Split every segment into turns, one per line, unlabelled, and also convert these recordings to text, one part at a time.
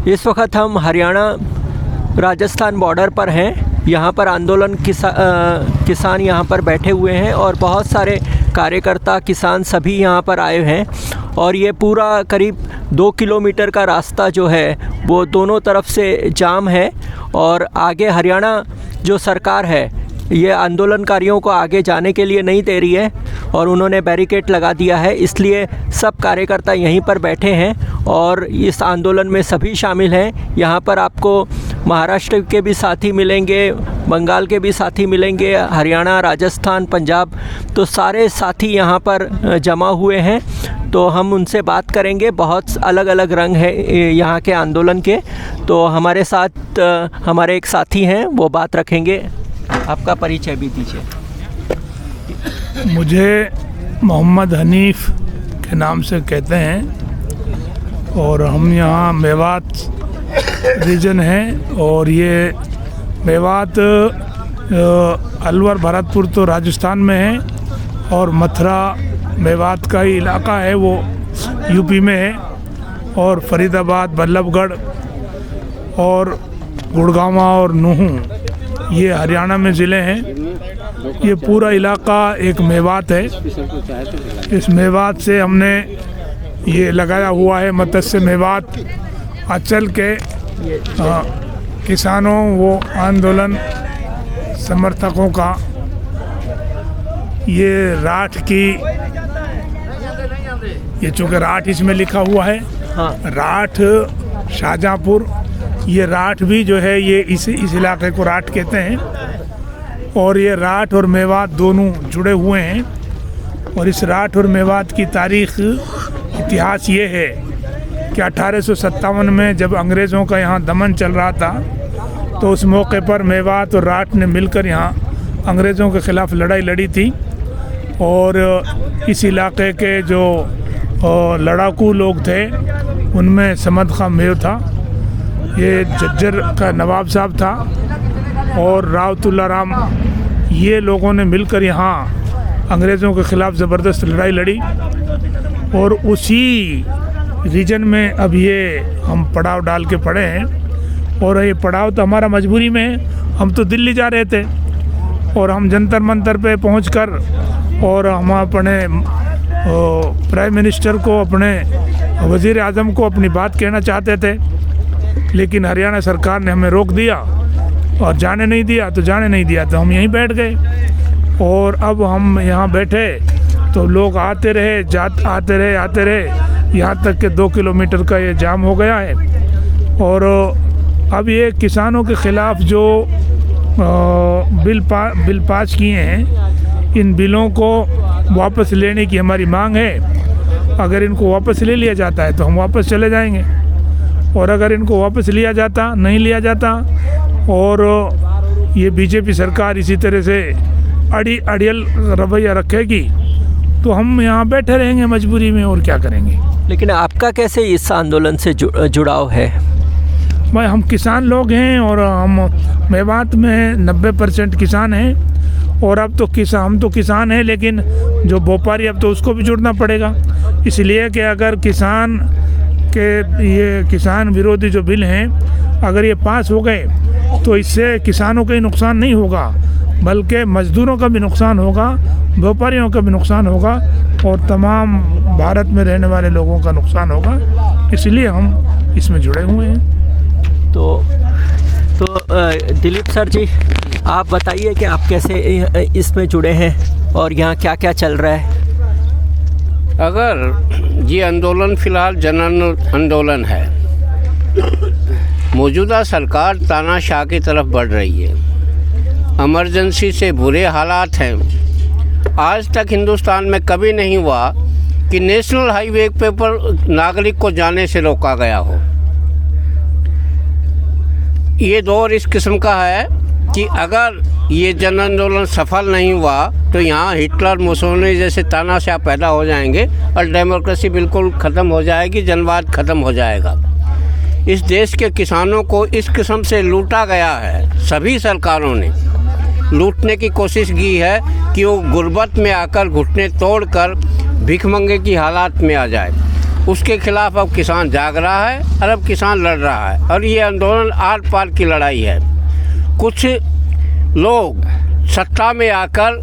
इस वक्त हम हरियाणा राजस्थान बॉर्डर पर हैं। यहाँ पर आंदोलन किसान यहाँ पर बैठे हुए हैं और बहुत सारे कार्यकर्ता किसान सभी यहाँ पर आए हैं और ये पूरा करीब 2 किलोमीटर का रास्ता जो है वो दोनों तरफ से जाम है और आगे हरियाणा जो सरकार है ये आंदोलनकारियों को आगे जाने के लिए नहीं दे रही है और उन्होंने बैरिकेड लगा दिया है, इसलिए सब कार्यकर्ता यहीं पर बैठे हैं और इस आंदोलन में सभी शामिल हैं। यहाँ पर आपको महाराष्ट्र के भी साथी मिलेंगे, बंगाल के भी साथी मिलेंगे, हरियाणा, राजस्थान, पंजाब, तो सारे साथी यहाँ पर जमा हुए हैं। तो हम उनसे बात करेंगे। बहुत अलग अलग रंग है यहाँ के आंदोलन के। तो हमारे साथ हमारे एक साथी हैं, वो बात रखेंगे। आपका परिचय भी दीजिए।
मुझे मोहम्मद हनीफ के नाम से कहते हैं और हम यहाँ मेवात रीजन हैं और ये मेवात अलवर भरतपुर तो राजस्थान में है और मथुरा मेवात का ही इलाका है, वो यूपी में है, और फरीदाबाद, बल्लभगढ़ और गुड़गांव और नूहू ये हरियाणा में ज़िले हैं। ये पूरा इलाका एक मेवात है। इस मेवात से हमने ये लगाया हुआ है मत्स्य मेवात अंचल के किसानों वो आंदोलन समर्थकों का। ये राठ की, ये चूँकि राठ इसमें लिखा हुआ है,
हाँ।
राठ शाहजहाँपुर, ये राठ भी जो है ये इस इलाके को राठ कहते हैं और ये राठ और मेवात दोनों जुड़े हुए हैं। और इस राठ और मेवात की तारीख, इतिहास ये है कि 1857 में जब अंग्रेज़ों का यहाँ दमन चल रहा था तो उस मौके पर मेवात और राठ ने मिलकर यहाँ अंग्रेज़ों के ख़िलाफ़ लड़ाई लड़ी थी और इस इलाके के जो लड़ाकू लोग थे उनमें समद खां मेव था, ये झज्जर का नवाब साहब था और रावतुल्ला राम, ये लोगों ने मिलकर यहाँ अंग्रेज़ों के ख़िलाफ़ ज़बरदस्त लड़ाई लड़ी और उसी रीजन में अब ये हम पड़ाव डाल के पड़े हैं। और ये पड़ाव तो हमारा मजबूरी में है, हम तो दिल्ली जा रहे थे और हम जंतर मंतर पे पहुंचकर और हम अपने प्राइम मिनिस्टर को, अपने वज़ीर आज़म को अपनी बात कहना चाहते थे, लेकिन हरियाणा सरकार ने हमें रोक दिया और जाने नहीं दिया। तो हम यहीं बैठ गए और अब हम यहाँ बैठे तो लोग आते रहे, आते रहे, यहाँ तक कि 2 किलोमीटर का ये जाम हो गया है। और अब ये किसानों के ख़िलाफ़ जो बिल पास किए हैं, इन बिलों को वापस लेने की हमारी मांग है। अगर इनको वापस ले लिया जाता है तो हम वापस चले जाएंगे और अगर इनको वापस नहीं लिया जाता और ये बीजेपी सरकार इसी तरह से अड़ियल रवैया रखेगी तो हम यहाँ बैठे रहेंगे मजबूरी में, और क्या करेंगे।
लेकिन आपका कैसे इस आंदोलन से जुड़ाव है?
भाई हम किसान लोग हैं और हम मेवात में 90% किसान हैं और अब तो हम तो किसान हैं, लेकिन जो व्यापारी अब तो उसको भी जुड़ना पड़ेगा, इसलिए कि अगर किसान के ये किसान विरोधी जो बिल हैं अगर ये पास हो गए तो इससे किसानों का ही नुकसान नहीं होगा बल्कि मज़दूरों का भी नुकसान होगा, व्यापारियों का भी नुकसान होगा और तमाम भारत में रहने वाले लोगों का नुकसान होगा, इसलिए हम इसमें जुड़े हुए हैं।
तो दिलीप सर जी, आप बताइए कि आप कैसे इसमें जुड़े हैं और यहाँ क्या क्या चल रहा है?
अगर ये आंदोलन फ़िलहाल जन आंदोलन है, मौजूदा सरकार तानाशाह की तरफ बढ़ रही है, इमरजेंसी से बुरे हालात हैं। आज तक हिंदुस्तान में कभी नहीं हुआ कि नेशनल हाईवे पर नागरिक को जाने से रोका गया हो। ये दौर इस किस्म का है कि अगर ये जन आंदोलन सफल नहीं हुआ तो यहाँ हिटलर, मुसोलिनी जैसे तानाशाह पैदा हो जाएंगे और डेमोक्रेसी बिल्कुल ख़त्म हो जाएगी, जनवाद ख़त्म हो जाएगा। इस देश के किसानों को इस किस्म से लूटा गया है, सभी सरकारों ने लूटने की कोशिश की है कि वो गुर्बत में आकर घुटने तोड़कर भिखमंगे की हालात में आ जाए। उसके खिलाफ अब किसान जाग रहा है और अब किसान लड़ रहा है, और ये आंदोलन आर पार की लड़ाई है। कुछ लोग सत्ता में आकर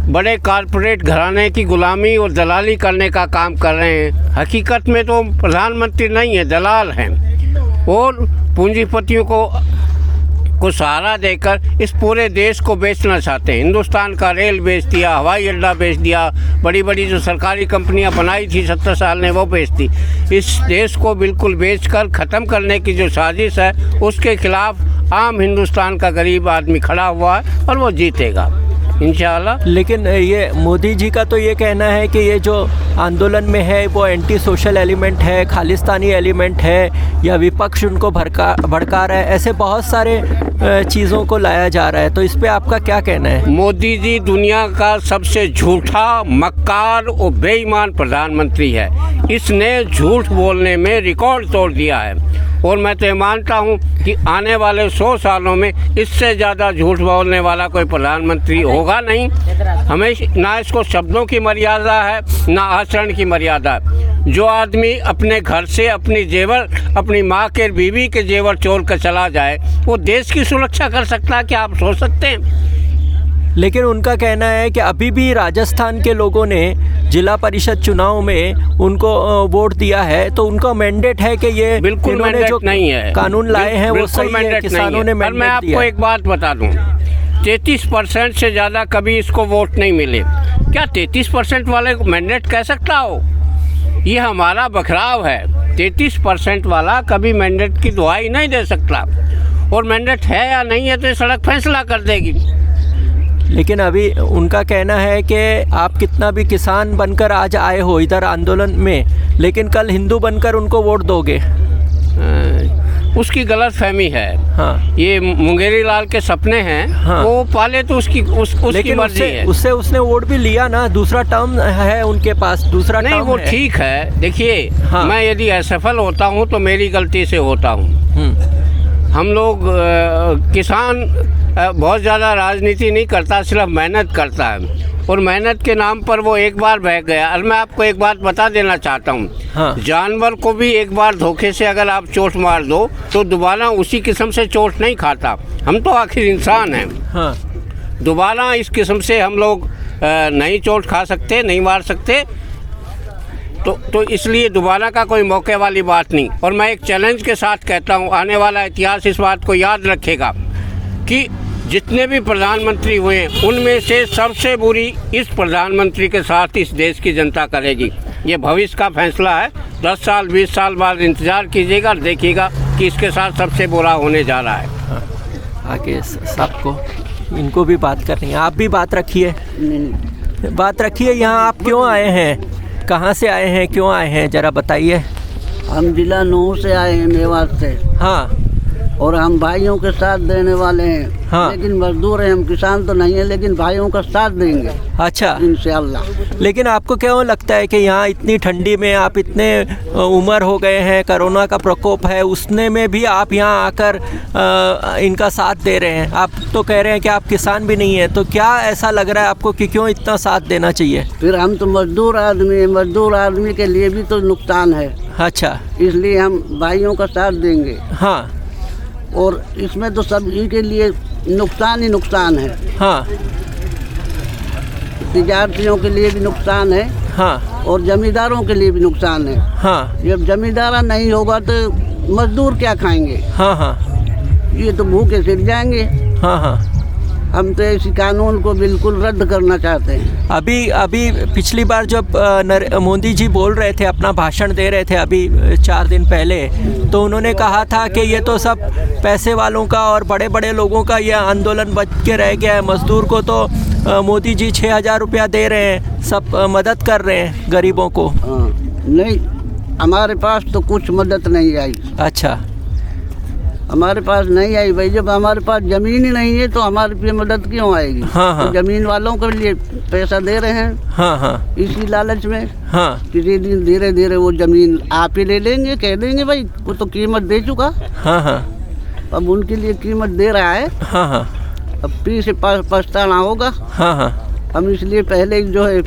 बड़े कारपोरेट घराने की गुलामी और दलाली करने का काम कर रहे हैं। हकीकत में तो प्रधानमंत्री नहीं है, दलाल हैं, और पूंजीपतियों को सहारा देकर इस पूरे देश को बेचना चाहते हैं। हिंदुस्तान का रेल बेच दिया, हवाई अड्डा बेच दिया, बड़ी बड़ी जो सरकारी कंपनियां बनाई थी 70 साल ने वो बेच दी। इस देश को बिल्कुल बेचकर ख़त्म करने की जो साजिश है उसके खिलाफ आम हिंदुस्तान का गरीब आदमी खड़ा हुआ है और वो जीतेगा इंशाअल्लाह।
लेकिन ये मोदी जी का तो ये कहना है कि ये जो आंदोलन में है वो एंटी सोशल एलिमेंट है, खालिस्तानी एलिमेंट है, या विपक्ष उनको भड़का रहा है, ऐसे बहुत सारे चीज़ों को लाया जा रहा है। तो इस पे आपका क्या कहना है?
मोदी जी दुनिया का सबसे झूठा, मक्कार और बेईमान प्रधानमंत्री है। इसने झूठ बोलने में रिकॉर्ड तोड़ दिया है, और मैं तो ये मानता हूँ कि आने वाले 100 सालों में इससे ज़्यादा झूठ बोलने वाला कोई प्रधानमंत्री होगा नहीं। हमें ना इसको शब्दों की मर्यादा है ना आचरण की मर्यादा है। जो आदमी अपने घर से अपनी जेवर, अपनी माँ के बीवी के जेवर चोर कर चला जाए, वो देश की सुरक्षा कर सकता है क्या आप सोच सकते हैं?
लेकिन उनका कहना है कि अभी भी राजस्थान के लोगों ने जिला परिषद चुनाव में उनको वोट दिया है, तो उनका मैंडेट है कि ये
बिल्कुल मैंडेट नहीं है,
कानून लाए हैं वो सही है, किसानों ने मैंडेट दिया।
मैं आपको एक बात बता दूं, 33% से ज़्यादा कभी इसको वोट नहीं मिले। क्या 33% वाले को मैंडेट कह सकता हो? ये हमारा बखराव है। 33% वाला कभी मैंडेट की दुहाई नहीं दे सकता, और मैंडेट है या नहीं है तो ये सड़क फैसला कर देगी।
लेकिन अभी उनका कहना है कि आप कितना भी किसान बनकर आज आए हो इधर आंदोलन में, लेकिन कल हिंदू बनकर उनको वोट दोगे।
उसकी गलत फहमी है।
हाँ,
ये मुंगेरी लाल के सपने हैं। हाँ, वो पाले तो उसकी मर्जी है।
उससे उसने वोट भी लिया ना, दूसरा टर्म है उनके पास, दूसरा
नहीं
टर्म
वो
है।
ठीक है। देखिए,
हाँ,
मैं यदि असफल होता हूँ तो मेरी गलती से होता हूँ। हम लोग किसान बहुत ज़्यादा राजनीति नहीं करता, सिर्फ मेहनत करता है, और मेहनत के नाम पर वो एक बार बह गया। और मैं आपको एक बात बता देना चाहता हूँ। हाँ, जानवर को भी एक बार धोखे से अगर आप चोट मार दो तो दोबारा उसी किस्म से चोट नहीं खाता। हम तो आखिर इंसान हैं। हाँ, दोबारा इस किस्म से हम लोग नहीं चोट खा सकते, नहीं मार सकते, तो इसलिए दोबारा का कोई मौके वाली बात नहीं। और मैं एक चैलेंज के साथ कहता हूँ, आने वाला इतिहास इस बात को याद रखेगा कि जितने भी प्रधानमंत्री हुए उनमें से सबसे बुरी इस प्रधानमंत्री के साथ इस देश की जनता करेगी। ये भविष्य का फैसला है। 10 साल 20 साल बाद इंतज़ार कीजिएगा और देखिएगा कि इसके साथ सबसे बुरा होने जा रहा है।
आगे सबको इनको भी बात करनी है, आप भी बात रखिए, बात रखिए। यहाँ आप क्यों आए हैं, कहाँ से आए हैं, क्यों आए हैं, ज़रा बताइए।
हम जिला नूह से आए हैं, मेवात से।
हाँ,
और हम भाइयों के साथ देने वाले हैं। हाँ, लेकिन मजदूर हैं हम, किसान तो नहीं है, लेकिन भाइयों का साथ देंगे।
अच्छा,
इंशाअल्लाह।
लेकिन आपको क्यों लगता है कि यहाँ इतनी ठंडी में, आप इतने उम्र हो गए हैं, कोरोना का प्रकोप है, उसने में भी आप यहाँ आकर इनका साथ दे रहे हैं? आप तो कह रहे हैं कि आप किसान भी नहीं है, तो क्या ऐसा लग रहा है आपको कि क्यों इतना साथ देना चाहिए?
फिर हम तो मजदूर आदमी हैं, मजदूर आदमी के लिए भी तो नुकसान है।
अच्छा,
इसलिए हम भाइयों का साथ देंगे।
हाँ,
और इसमें तो सभी के लिए नुकसान ही नुकसान है। हाँ, तिजारतियों के लिए भी नुकसान है। हाँ, और जमींदारों के लिए भी नुकसान है। हाँ, जब जमींदारा नहीं होगा तो मजदूर क्या खाएंगे? हाँ हाँ, ये तो भूखे सिर जाएंगे। हाँ हाँ, हम तो इस कानून को बिल्कुल रद्द करना चाहते हैं।
अभी पिछली बार जब मोदी जी बोल रहे थे, अपना भाषण दे रहे थे अभी 4 दिन पहले, तो उन्होंने कहा था कि ये तो सब पैसे वालों का और बड़े बड़े लोगों का ये आंदोलन बच के रह गया है, मजदूर को तो मोदी जी 6,000 रुपया दे रहे हैं, सब मदद कर रहे हैं गरीबों को।
नहीं, हमारे पास तो कुछ मदद नहीं आई।
अच्छा,
हमारे पास नहीं आई भाई। जब हमारे पास जमीन ही नहीं है तो हमारे लिए मदद क्यों आएगी? हाँ हाँ, तो जमीन वालों के लिए पैसा दे रहे हैं। हाँ हाँ, इसी लालच में। हाँ, किसी दिन धीरे धीरे वो जमीन आप ही ले लेंगे, कह देंगे भाई वो तो कीमत दे चुका। हाँ हाँ, अब उनके लिए कीमत दे रहा है। हाँ हाँ, अब पीछे पछताना होगा। हाँ हाँ, हम इसलिए पहले जो है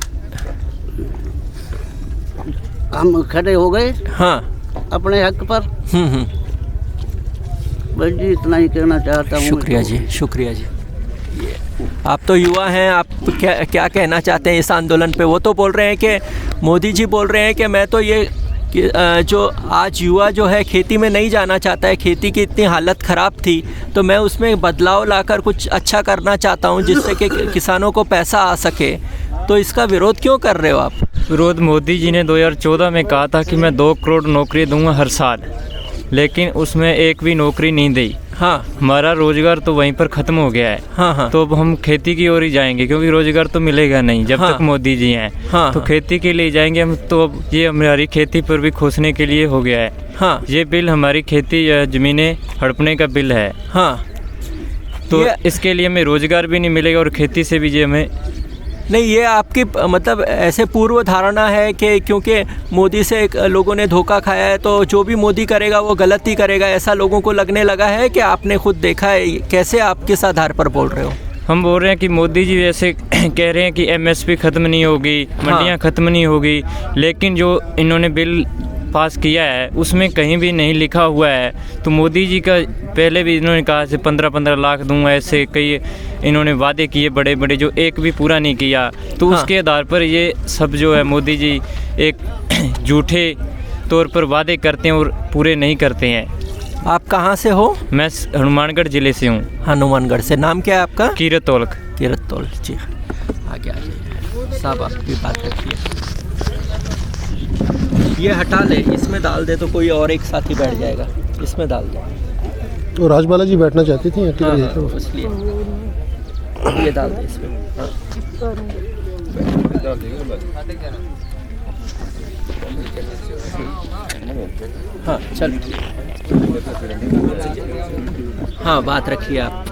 हम खड़े हो गए
हाँ
अपने हक पर। बस जी इतना ही कहना चाहता हूँ।
शुक्रिया जी, शुक्रिया जी। आप तो युवा हैं, आप क्या कहना चाहते हैं इस आंदोलन पे? वो तो बोल रहे हैं कि मोदी जी बोल रहे हैं कि मैं तो ये कि जो आज युवा जो है खेती में नहीं जाना चाहता है, खेती की इतनी हालत ख़राब थी तो मैं उसमें बदलाव लाकर कुछ अच्छा करना चाहता हूँ जिससे कि किसानों को पैसा आ सके। तो इसका विरोध क्यों कर रहे हो आप?
विरोध मोदी जी ने 2014 में कहा था कि मैं 2 करोड़ नौकरी दूंगा हर साल, लेकिन उसमें एक भी नौकरी नहीं दी।
हाँ,
हमारा रोजगार तो वहीं पर ख़त्म हो गया है।
हाँ हाँ।
तो अब हम खेती की ओर ही जाएंगे क्योंकि रोजगार तो मिलेगा नहीं जब
हाँ,
तक मोदी जी हैं।
हाँ,
तो खेती के लिए जाएंगे हम। तो अब ये हमारी खेती पर भी खोसने के लिए हो गया है।
हाँ,
ये बिल हमारी खेती ज़मीनें हड़पने का बिल है।
हाँ।
तो इसके लिए हमें रोजगार भी नहीं मिलेगा और खेती से भी ये हमें
नहीं, ये आपकी मतलब ऐसे पूर्व धारणा है कि क्योंकि मोदी से लोगों ने धोखा खाया है तो जो भी मोदी करेगा वो गलत ही करेगा, ऐसा लोगों को लगने लगा है कि आपने खुद देखा है? कैसे आप किस आधार पर बोल रहे हो?
हम बोल रहे हैं कि मोदी जी ऐसे कह रहे हैं कि एमएसपी ख़त्म नहीं होगी, मंडियां ख़त्म नहीं होगी, लेकिन जो इन्होंने बिल पास किया है उसमें कहीं भी नहीं लिखा हुआ है। तो मोदी जी का पहले भी इन्होंने कहा से 15-15 लाख दूंगा, ऐसे कई इन्होंने वादे किए बड़े बड़े जो एक भी पूरा नहीं किया। तो उसके आधार पर ये सब जो है मोदी जी एक झूठे तौर पर वादे करते हैं और पूरे नहीं करते हैं।
आप कहाँ से हो?
मैं हनुमानगढ़ ज़िले से हूँ।
हनुमानगढ़ से। नाम क्या है आपका?
कीरतौलक।
कीरतौल जी। आगे आइए साहब, आपकी बात रखिए। ये हटा ले, इसमें डाल दे तो कोई और एक साथी बैठ जाएगा, इसमें डाल दे।
तो राजबाला जी बैठना चाहती थी
इसलिए ये डाल दे इसमें। हाँ चल, हाँ बात रखिए आप।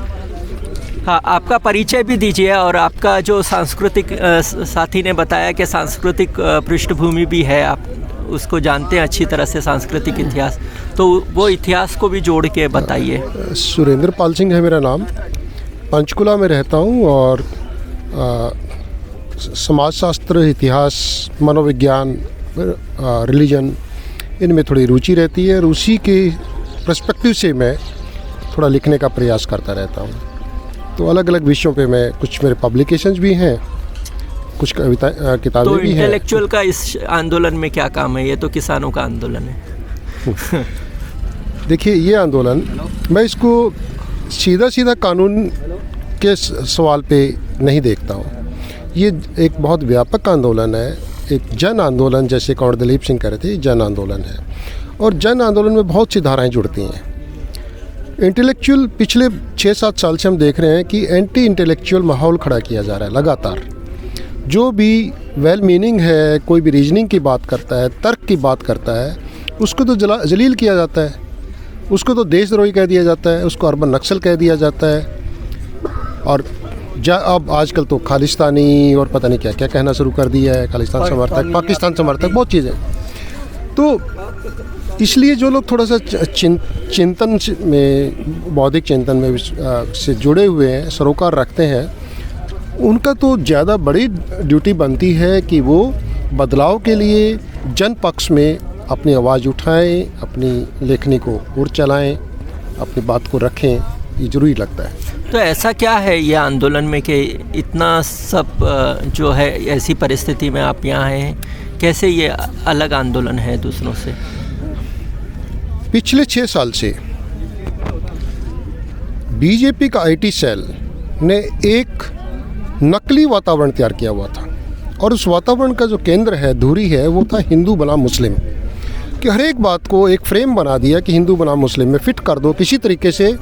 हाँ, आपका परिचय भी दीजिए और आपका जो सांस्कृतिक साथी ने बताया कि सांस्कृतिक पृष्ठभूमि भी है, आप उसको जानते हैं अच्छी तरह से, सांस्कृतिक इतिहास, तो वो इतिहास को भी जोड़ के बताइए।
सुरेंद्र पाल सिंह है मेरा नाम, पंचकुला में रहता हूँ और समाजशास्त्र, इतिहास, मनोविज्ञान, रिलीजन, इनमें थोड़ी रुचि रहती है और उसी के पर्सपेक्टिव से मैं थोड़ा लिखने का प्रयास करता रहता हूँ। तो अलग अलग विषयों पे मैं, कुछ मेरे पब्लिकेशंस भी हैं, कुछ कविता किताबें
तो
भी हैं।
इंटेलेक्चुअल का इस आंदोलन में क्या काम है? ये तो किसानों का आंदोलन है।
देखिए, ये आंदोलन मैं इसको सीधा सीधा कानून के सवाल पे नहीं देखता हूँ। ये एक बहुत व्यापक आंदोलन है, एक जन आंदोलन, जैसे कौंड दलीप सिंह कह रहे थे, जन आंदोलन है। और जन आंदोलन में बहुत सी धाराएं जुड़ती हैं। इंटेलेक्चुअल पिछले 6-7 साल से हम देख रहे हैं कि एंटी इंटेलेक्चुअल माहौल खड़ा किया जा रहा है लगातार। जो भी वेल मीनिंग है, कोई भी रीजनिंग की बात करता है, तर्क की बात करता है, उसको तो जलील किया जाता है, उसको तो देशद्रोही कह दिया जाता है, उसको अर्बन नक्सल कह दिया जाता है। और अब आजकल तो खालिस्तानी और पता नहीं क्या क्या कहना शुरू कर दिया है, खालिस्तान समर्थक, पाकिस्तान समर्थक, बहुत चीज़ें। तो इसलिए जो लोग थोड़ा सा चिंतन में, बौद्धिक चिंतन में से जुड़े हुए हैं, सरोकार रखते हैं, उनका तो ज़्यादा बड़ी ड्यूटी बनती है कि वो बदलाव के लिए जन पक्ष में अपनी आवाज़ उठाएं, अपनी लेखनी को और चलाएं, अपनी बात को रखें। ये ज़रूरी लगता है।
तो ऐसा क्या है ये आंदोलन में कि इतना सब जो है, ऐसी परिस्थिति में आप यहाँ हैं, कैसे ये अलग आंदोलन है दूसरों से?
पिछले 6 साल से बीजेपी का आईटी सेल ने एक नकली वातावरण तैयार किया हुआ था और उस वातावरण का जो केंद्र है, धुरी है, वो था हिंदू बनाम मुस्लिम। कि हर एक बात को एक फ्रेम बना दिया कि हिंदू बनाम मुस्लिम में फिट कर दो किसी तरीके से,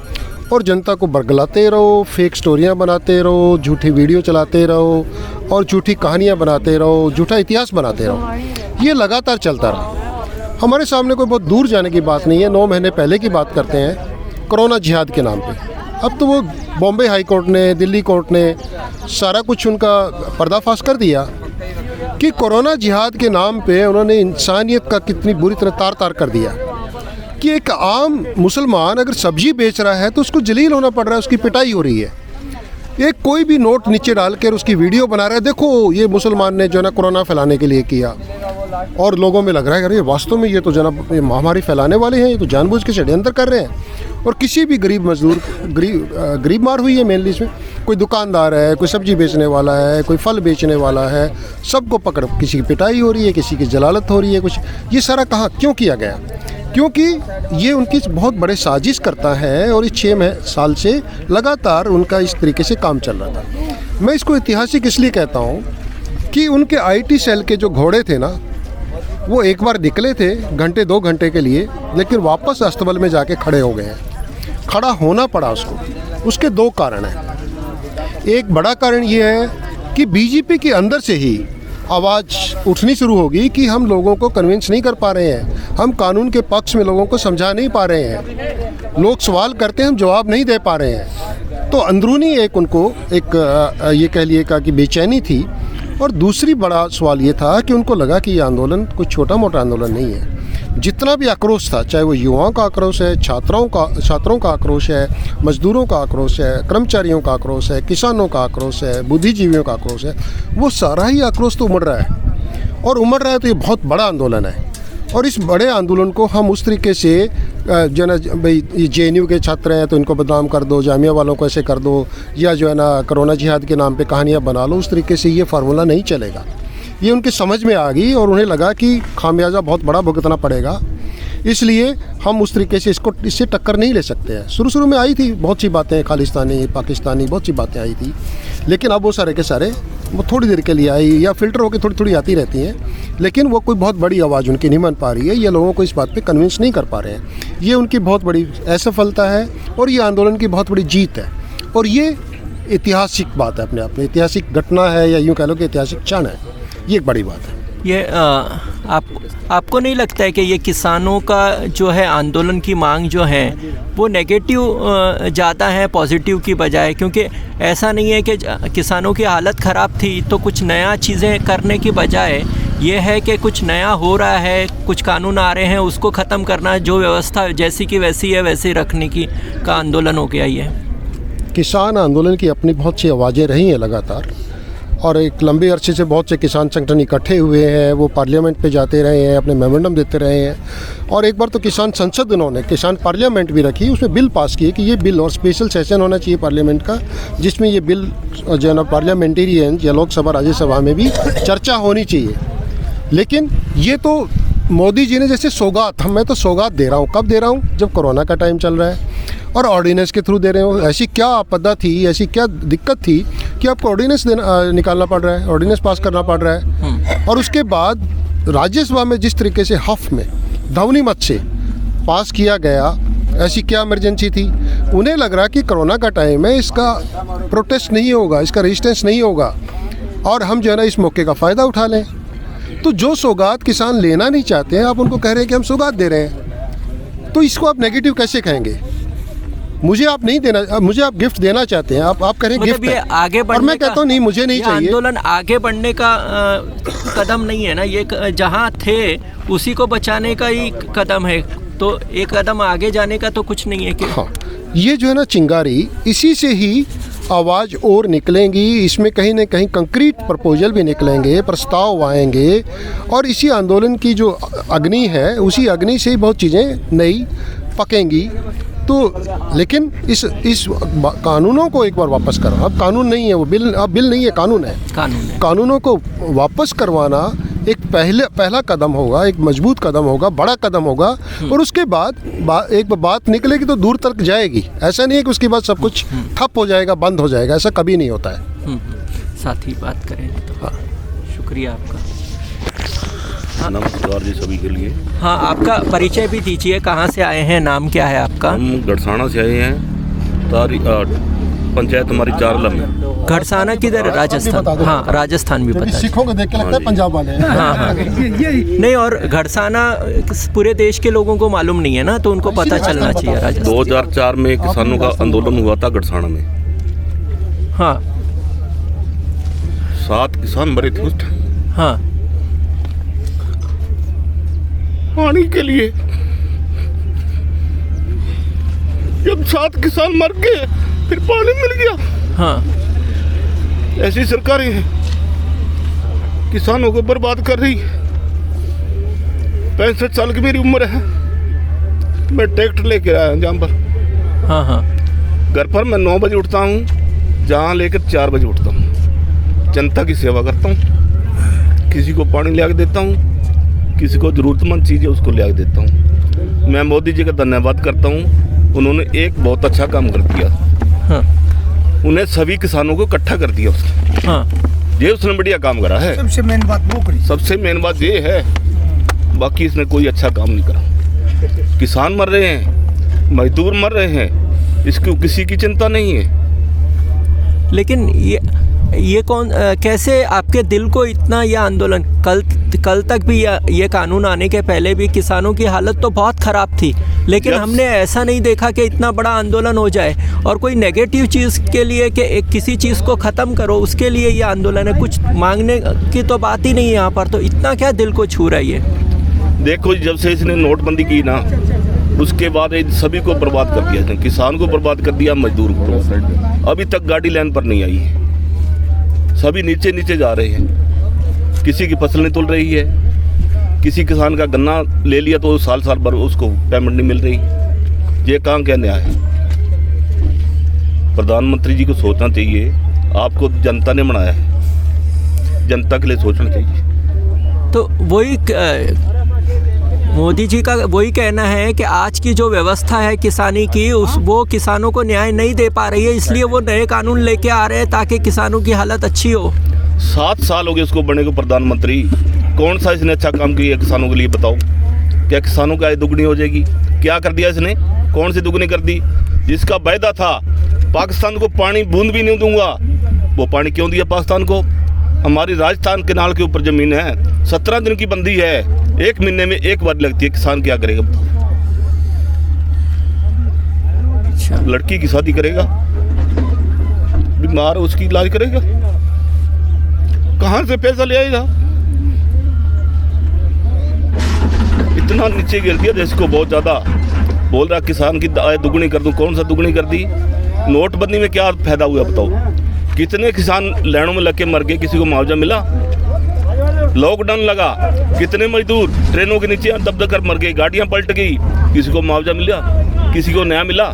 और जनता को बरगलाते रहो, फेक स्टोरियां बनाते रहो, झूठी वीडियो चलाते रहो और झूठी कहानियां बनाते रहो, झूठा इतिहास बनाते रहो। ये लगातार चलता रहा। हमारे सामने कोई बहुत दूर जाने की बात नहीं है। 9 महीने पहले की बात करते हैं, कोरोना जिहाद के नाम पे। अब तो वो बॉम्बे हाई कोर्ट ने, दिल्ली कोर्ट ने सारा कुछ उनका पर्दाफाश कर दिया कि कोरोना जिहाद के नाम पे उन्होंने इंसानियत का कितनी बुरी तरह तार तार कर दिया कि एक आम मुसलमान अगर सब्जी बेच रहा है तो उसको जलील होना पड़ रहा है, उसकी पिटाई हो रही है। एक कोई भी नोट नीचे डाल कर उसकी वीडियो बना रहा है, देखो ये मुसलमान ने जो है ना कोरोना फैलाने के लिए किया। और लोगों में लग रहा है कि अरे वास्तव में ये तो जनाब ये महामारी फैलाने वाले हैं, ये तो जानबूझ के षड्यंत्र कर रहे हैं। और किसी भी गरीब मजदूर गरीब मार हुई है मेनली इसमें। कोई दुकानदार है, कोई सब्जी बेचने वाला है, कोई फल बेचने वाला है, सबको पकड़, किसी की पिटाई हो रही है, किसी की जलालत हो रही है। कुछ ये सारा कहाँ क्यों किया गया? क्योंकि ये उनकी बहुत बड़े साजिश करता है और इस 6 साल से लगातार उनका इस तरीके से काम चल रहा था। मैं इसको ऐतिहासिक इसलिए कहता हूँ कि उनके IT सेल के जो घोड़े थे ना, वो एक बार निकले थे घंटे 2 घंटे के लिए, लेकिन वापस अस्तबल में जाके खड़े हो गए हैं। खड़ा होना पड़ा उसको। उसके 2 कारण हैं। एक बड़ा कारण ये है कि बीजेपी के अंदर से ही आवाज़ उठनी शुरू होगी कि हम लोगों को कन्विंस नहीं कर पा रहे हैं, हम कानून के पक्ष में लोगों को समझा नहीं पा रहे हैं, लोग सवाल करते हैं हम जवाब नहीं दे पा रहे हैं। तो अंदरूनी एक उनको एक ये कह लिए कि बेचैनी थी। और दूसरी बड़ा सवाल ये था कि उनको लगा कि ये आंदोलन कोई छोटा मोटा आंदोलन नहीं है। जितना भी आक्रोश था, चाहे वो युवाओं का आक्रोश है, छात्रों का आक्रोश है, मजदूरों का आक्रोश है, कर्मचारियों का आक्रोश है, किसानों का आक्रोश है, बुद्धिजीवियों का आक्रोश है, वो सारा ही आक्रोश तो उमड़ रहा है। और उमड़ रहा है तो ये बहुत बड़ा आंदोलन है। और इस बड़े आंदोलन को हम उस तरीके से जो है ना, भाई ये JNU के छात्र हैं तो इनको बदनाम कर दो, जामिया वालों को ऐसे कर दो, या जो है ना कोरोना जिहाद के नाम पे कहानियाँ बना लो, उस तरीके से ये फार्मूला नहीं चलेगा। ये उनकी समझ में आ गई और उन्हें लगा कि खामियाजा बहुत बड़ा भुगतना पड़ेगा। इसलिए हम उस तरीके से इससे टक्कर नहीं ले सकते हैं। शुरू में आई थी बहुत सी बातें, खालिस्तानी, पाकिस्तानी, बहुत सी बातें आई थी, लेकिन अब वो सारे के सारे वो थोड़ी देर के लिए आई या फिल्टर होकर थोड़ी थोड़ी आती रहती हैं, लेकिन वो कोई बहुत बड़ी आवाज़ उनकी नहीं बन पा रही है। ये लोगों को इस बात पे कन्विंस नहीं कर पा रहे हैं। ये उनकी बहुत बड़ी असफलता है और ये आंदोलन की बहुत बड़ी जीत है। और ये ऐतिहासिक बात है, अपने आप में ऐतिहासिक घटना है, या यूँ कह लो कि ऐतिहासिक क्षण है। ये एक बड़ी बात है।
ये आपको नहीं लगता है कि ये किसानों का जो है आंदोलन की मांग जो है वो नेगेटिव ज़्यादा है पॉजिटिव की बजाय? क्योंकि ऐसा नहीं है कि किसानों की हालत ख़राब थी तो कुछ नया चीज़ें करने की बजाय ये है कि कुछ नया हो रहा है, कुछ कानून आ रहे हैं, उसको ख़त्म करना, जो व्यवस्था जैसी की वैसी है वैसे रखने की का आंदोलन हो गया। ये
किसान आंदोलन की अपनी बहुत सी आवाज़ें रही हैं लगातार, और एक लंबे अरसे से बहुत से किसान संगठन इकट्ठे हुए हैं, वो पार्लियामेंट पे जाते रहे हैं, अपने मेमोरेंडम देते रहे हैं। और एक बार तो किसान संसद उन्होंने किसान पार्लियामेंट भी रखी, उसमें बिल पास किए कि ये बिल, और स्पेशल सेशन होना चाहिए पार्लियामेंट का, जिसमें ये बिल जो है ना पार्लियामेंटेरियन या लोकसभा राज्यसभा में भी चर्चा होनी चाहिए। लेकिन ये तो मोदी जी ने जैसे सौगात, मैं तो सौगात दे रहा हूँ। कब दे रहा हूँ? जब कोरोना का टाइम चल रहा है, और ऑर्डिनेंस के थ्रू दे रहे हो। ऐसी क्या आपदा थी, ऐसी क्या दिक्कत थी कि आपको ऑर्डिनेंस निकालना पड़ रहा है, ऑर्डिनेंस पास करना पड़ रहा है। और उसके बाद राज्यसभा में जिस तरीके से हफ में ध्वनि मत से पास किया गया, ऐसी क्या इमरजेंसी थी? उन्हें लग रहा कि कोरोना का टाइम है, इसका प्रोटेस्ट नहीं होगा, इसका रेजिस्टेंस नहीं होगा, और हम जो है ना इस मौके का फ़ायदा उठा लें। तो जो सौगात किसान लेना नहीं चाहते हैं, आप उनको कह रहे हैं कि हम सौगात दे रहे हैं, तो इसको आप नेगेटिव कैसे कहेंगे? मुझे आप नहीं देना, मुझे आप गिफ्ट देना चाहते हैं, आप कह रहे हैं गिफ्ट है।
आगे बढ़ने,
और मैं कहता हूँ नहीं, मुझे नहीं चाहिए।
आंदोलन आगे बढ़ने का कदम नहीं है ना, ये जहाँ थे उसी को बचाने का ही कदम है। तो एक कदम आगे जाने का तो कुछ नहीं है कि
हाँ, ये जो है ना चिंगारी, इसी से ही आवाज़ और निकलेंगी, इसमें कहीं ना कहीं कंक्रीट प्रपोजल भी निकलेंगे, प्रस्ताव आएंगे, और इसी आंदोलन की जो अग्नि है, उसी अग्नि से ही बहुत चीज़ें नई पकेंगी। तो लेकिन इस कानूनों को एक बार वापस करो। अब कानून नहीं है वो बिल, अब बिल नहीं है, कानून है। कानूनों को वापस करवाना एक पहला कदम होगा, एक मजबूत कदम होगा, बड़ा कदम होगा। और उसके बाद एक बात निकलेगी तो दूर तक जाएगी। ऐसा नहीं है कि उसके बाद सब कुछ ठप हो जाएगा, बंद हो जाएगा, ऐसा कभी नहीं होता है।
साथ ही बात करें तो हाँ, शुक्रिया आपका।
नमस्कार जी सभी के लिए।
हाँ, आपका परिचय भी दीजिए, कहाँ से आए हैं, नाम क्या है आपका?
हम गढ़साना से आए हैं, पंचायत हमारी चारलम है।
गढ़साना किधर? राजस्थान। हाँ, राजस्थान भी पता है।
सिखों को देख के लगता है पंजाब वाले हैं।
हाँ, नहीं, और गढ़साना पूरे देश के लोगों को मालूम नहीं है ना, तो उनको पता चलना चाहिए। राजस्थान
2004 में किसानों का आंदोलन हुआ था गढ़साना में।
हाँ,
7 किसान मरे थे उस टाइम।
हाँ,
पानी के लिए। जब 7 किसान मर गए, फिर पानी मिल गया।
हाँ,
ऐसी सरकारें हैं, किसानों को बर्बाद कर रही है। 65 साल की मेरी उम्र है। मैं ट्रैक्टर लेके आया हूँ जहाँ पर।
हाँ हाँ।
घर पर मैं 9 बजे उठता हूँ, जहाँ लेकर 4 बजे उठता हूँ। जनता की सेवा करता हूँ, किसी को पानी ले के देता हूँ, किसी को ज़रूरतमंद चीज़ है उसको ले के देता हूँ। मैं मोदी जी का धन्यवाद करता हूँ, उन्होंने एक बहुत अच्छा काम कर दिया।
हाँ।
उन्हें सभी किसानों को इकट्ठा कर दिया उसने।
हाँ।
ये उसने बढ़िया काम करा है।
सबसे मेन बात वो करी।
सबसे मेन बात ये है, बाकी इसने कोई अच्छा काम नहीं करा। किसान मर रहे हैं, मजदूर मर रहे हैं, इसकी किसी की चिंता नहीं है।
लेकिन ये कौन कैसे आपके दिल को इतना ये आंदोलन, कल तक भी ये कानून आने के पहले भी किसानों की हालत तो बहुत ख़राब थी, लेकिन हमने ऐसा नहीं देखा कि इतना बड़ा आंदोलन हो जाए और कोई नेगेटिव चीज़ के लिए कि एक किसी चीज़ को ख़त्म करो उसके लिए ये आंदोलन है। कुछ मांगने की तो बात ही नहीं है यहाँ पर, तो इतना क्या दिल को छू रहा है ये?
देखो, जब से इसने नोटबंदी की ना, उसके बाद सभी को बर्बाद कर दिया इसने। किसान को बर्बाद कर दिया, मजदूर को। अभी तक गाड़ी लाइन पर नहीं आई है, सभी नीचे नीचे जा रहे हैं। किसी की फसल नहीं तुल रही है, किसी किसान का गन्ना ले लिया तो साल भर उसको पेमेंट नहीं मिल रही। ये कहाँ क्या न्याय है? प्रधानमंत्री जी को सोचना चाहिए, आपको जनता ने बनाया है, जनता के लिए सोचना चाहिए।
तो वही मोदी जी का वही कहना है कि आज की जो व्यवस्था है किसानी की, वो किसानों को न्याय नहीं दे पा रही है, इसलिए वो नए कानून लेके आ रहे हैं ताकि किसानों की हालत अच्छी हो।
7 साल हो गए उसको बने को प्रधानमंत्री। कौन सा इसने अच्छा काम किया किसानों के लिए, बताओ? क्या किसानों की आय दुगनी हो जाएगी? क्या कर दिया इसने? कौन सी दुगनी कर दी? जिसका वायदा था पाकिस्तान को पानी बूंद भी नहीं दूंगा, वो पानी क्यों दिया पाकिस्तान को? हमारी राजस्थान केनाल के ऊपर ज़मीन है, 17 दिन की बंदी है, 1 महीने में 1 बार लगती है। किसान क्या करेगा बताओ?
अच्छा।
लड़की की शादी करेगा, बीमार उसकी इलाज करेगा, कहाँ से पैसा ले आएगा? इतना नीचे गिर दिया देश को, बहुत ज़्यादा। बोल रहा किसान की आय दुगनी कर दूं। कौन सा दुगनी कर दी? नोटबंदी में क्या फायदा हुआ बताओ? कितने किसान लाइनों में लग के मर गए, किसी को मुआवजा मिला? लॉकडाउन लगा, कितने मजदूर ट्रेनों के नीचे दब कर मर गए, गाड़ियां पलट गई, किसी को मुआवजा मिला? किसी को न्याय मिला?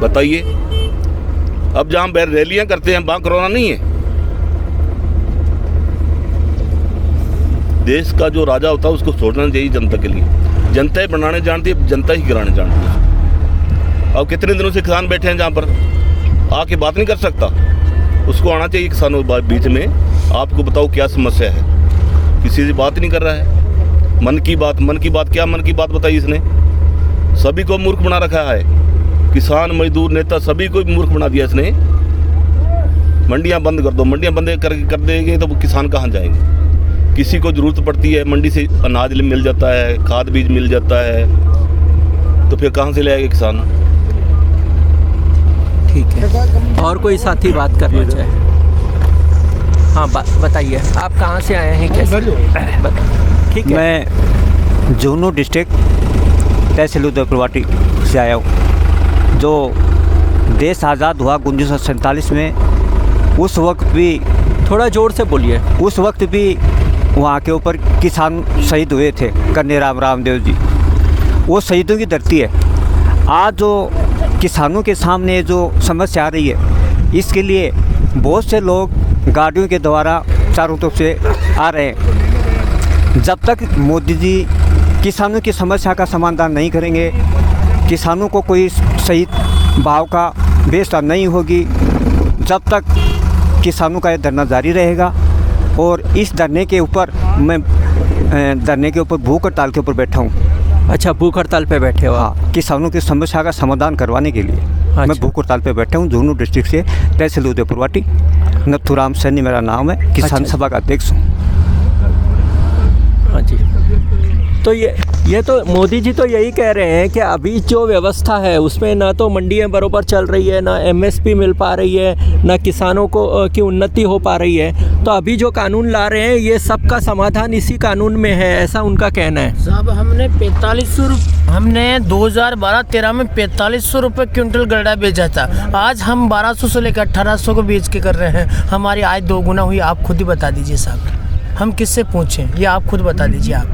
बताइए। अब जहाँ रैलियां करते हैं वहाँ कोरोना नहीं है। देश का जो राजा होता है उसको सोचना चाहिए जनता के लिए। जनता ही बनाने जानती है, जनता ही गिराने जानती है। अब कितने दिनों से किसान बैठे हैं जहाँ पर, आके बात नहीं कर सकता? उसको आना चाहिए किसानों के बीच में, आपको बताओ क्या समस्या है। किसी से बात नहीं कर रहा है। मन की बात क्या मन की बात बताई इसने? सभी को मूर्ख बना रखा है, किसान मजदूर नेता सभी को मूर्ख बना दिया इसने। मंडियां बंद कर दो, मंडियां बंद कर देंगे तो किसान कहाँ जाएंगे? किसी को ज़रूरत पड़ती है, मंडी से अनाज मिल जाता है, खाद बीज मिल जाता है, तो फिर कहाँ से ले आएगा किसान?
ठीक है, और कोई साथी बात करना चाहे? हाँ, बताइए, आप कहाँ से आए हैं, कैसे? ठीक है।
मैं झुंझुनू डिस्ट्रिक्ट तहसील उदयपुरवाटी से आया हूँ। जो देश आज़ाद हुआ 1947 में, उस वक्त भी,
थोड़ा ज़ोर से बोलिए,
उस वक्त भी वहाँ के ऊपर किसान शहीद हुए थे, कन्हैयाराम रामदेव जी। वो शहीदों की धरती है। आज जो किसानों के सामने जो समस्या आ रही है, इसके लिए बहुत से लोग गाड़ियों के द्वारा चारों तरफ से आ रहे हैं। जब तक मोदी जी किसानों की समस्या का समाधान नहीं करेंगे, किसानों को कोई सही भाव का व्यवस्था नहीं होगी, जब तक किसानों का ये धरना जारी रहेगा। और इस धरने के ऊपर मैं भूख हड़ताल के ऊपर बैठा हूँ।
अच्छा, भूख हड़ताल पे बैठे हो?
हाँ, किसानों की समस्या का समाधान करवाने के लिए। अच्छा। मैं भूख हड़ताल पे बैठा हूँ, झुंझुनू डिस्ट्रिक्ट से, तहसील उदयपुरवाटी। नथुराम सैनी मेरा नाम है, किसान सभा का अध्यक्ष हूँ।
हाँ जी। तो ये तो मोदी जी तो यही कह रहे हैं कि अभी जो व्यवस्था है उसमें ना तो मंडियाँ बरोबर चल रही है, ना MSP मिल पा रही है, ना किसानों को की उन्नति हो पा रही है। तो अभी जो कानून ला रहे हैं, ये सब का समाधान इसी कानून में है, ऐसा उनका कहना है।
साहब, हमने 2012-13 में 4500 रुपये क्विंटल गड्ढा बेचा था। आज हम 1200 से लेकर 1800 को बेच के कर रहे हैं। हमारी आय 2 गुना हुई। आप खुद ही बता दीजिए साहब, हम किससे पूछें? ये आप खुद बता दीजिए। आप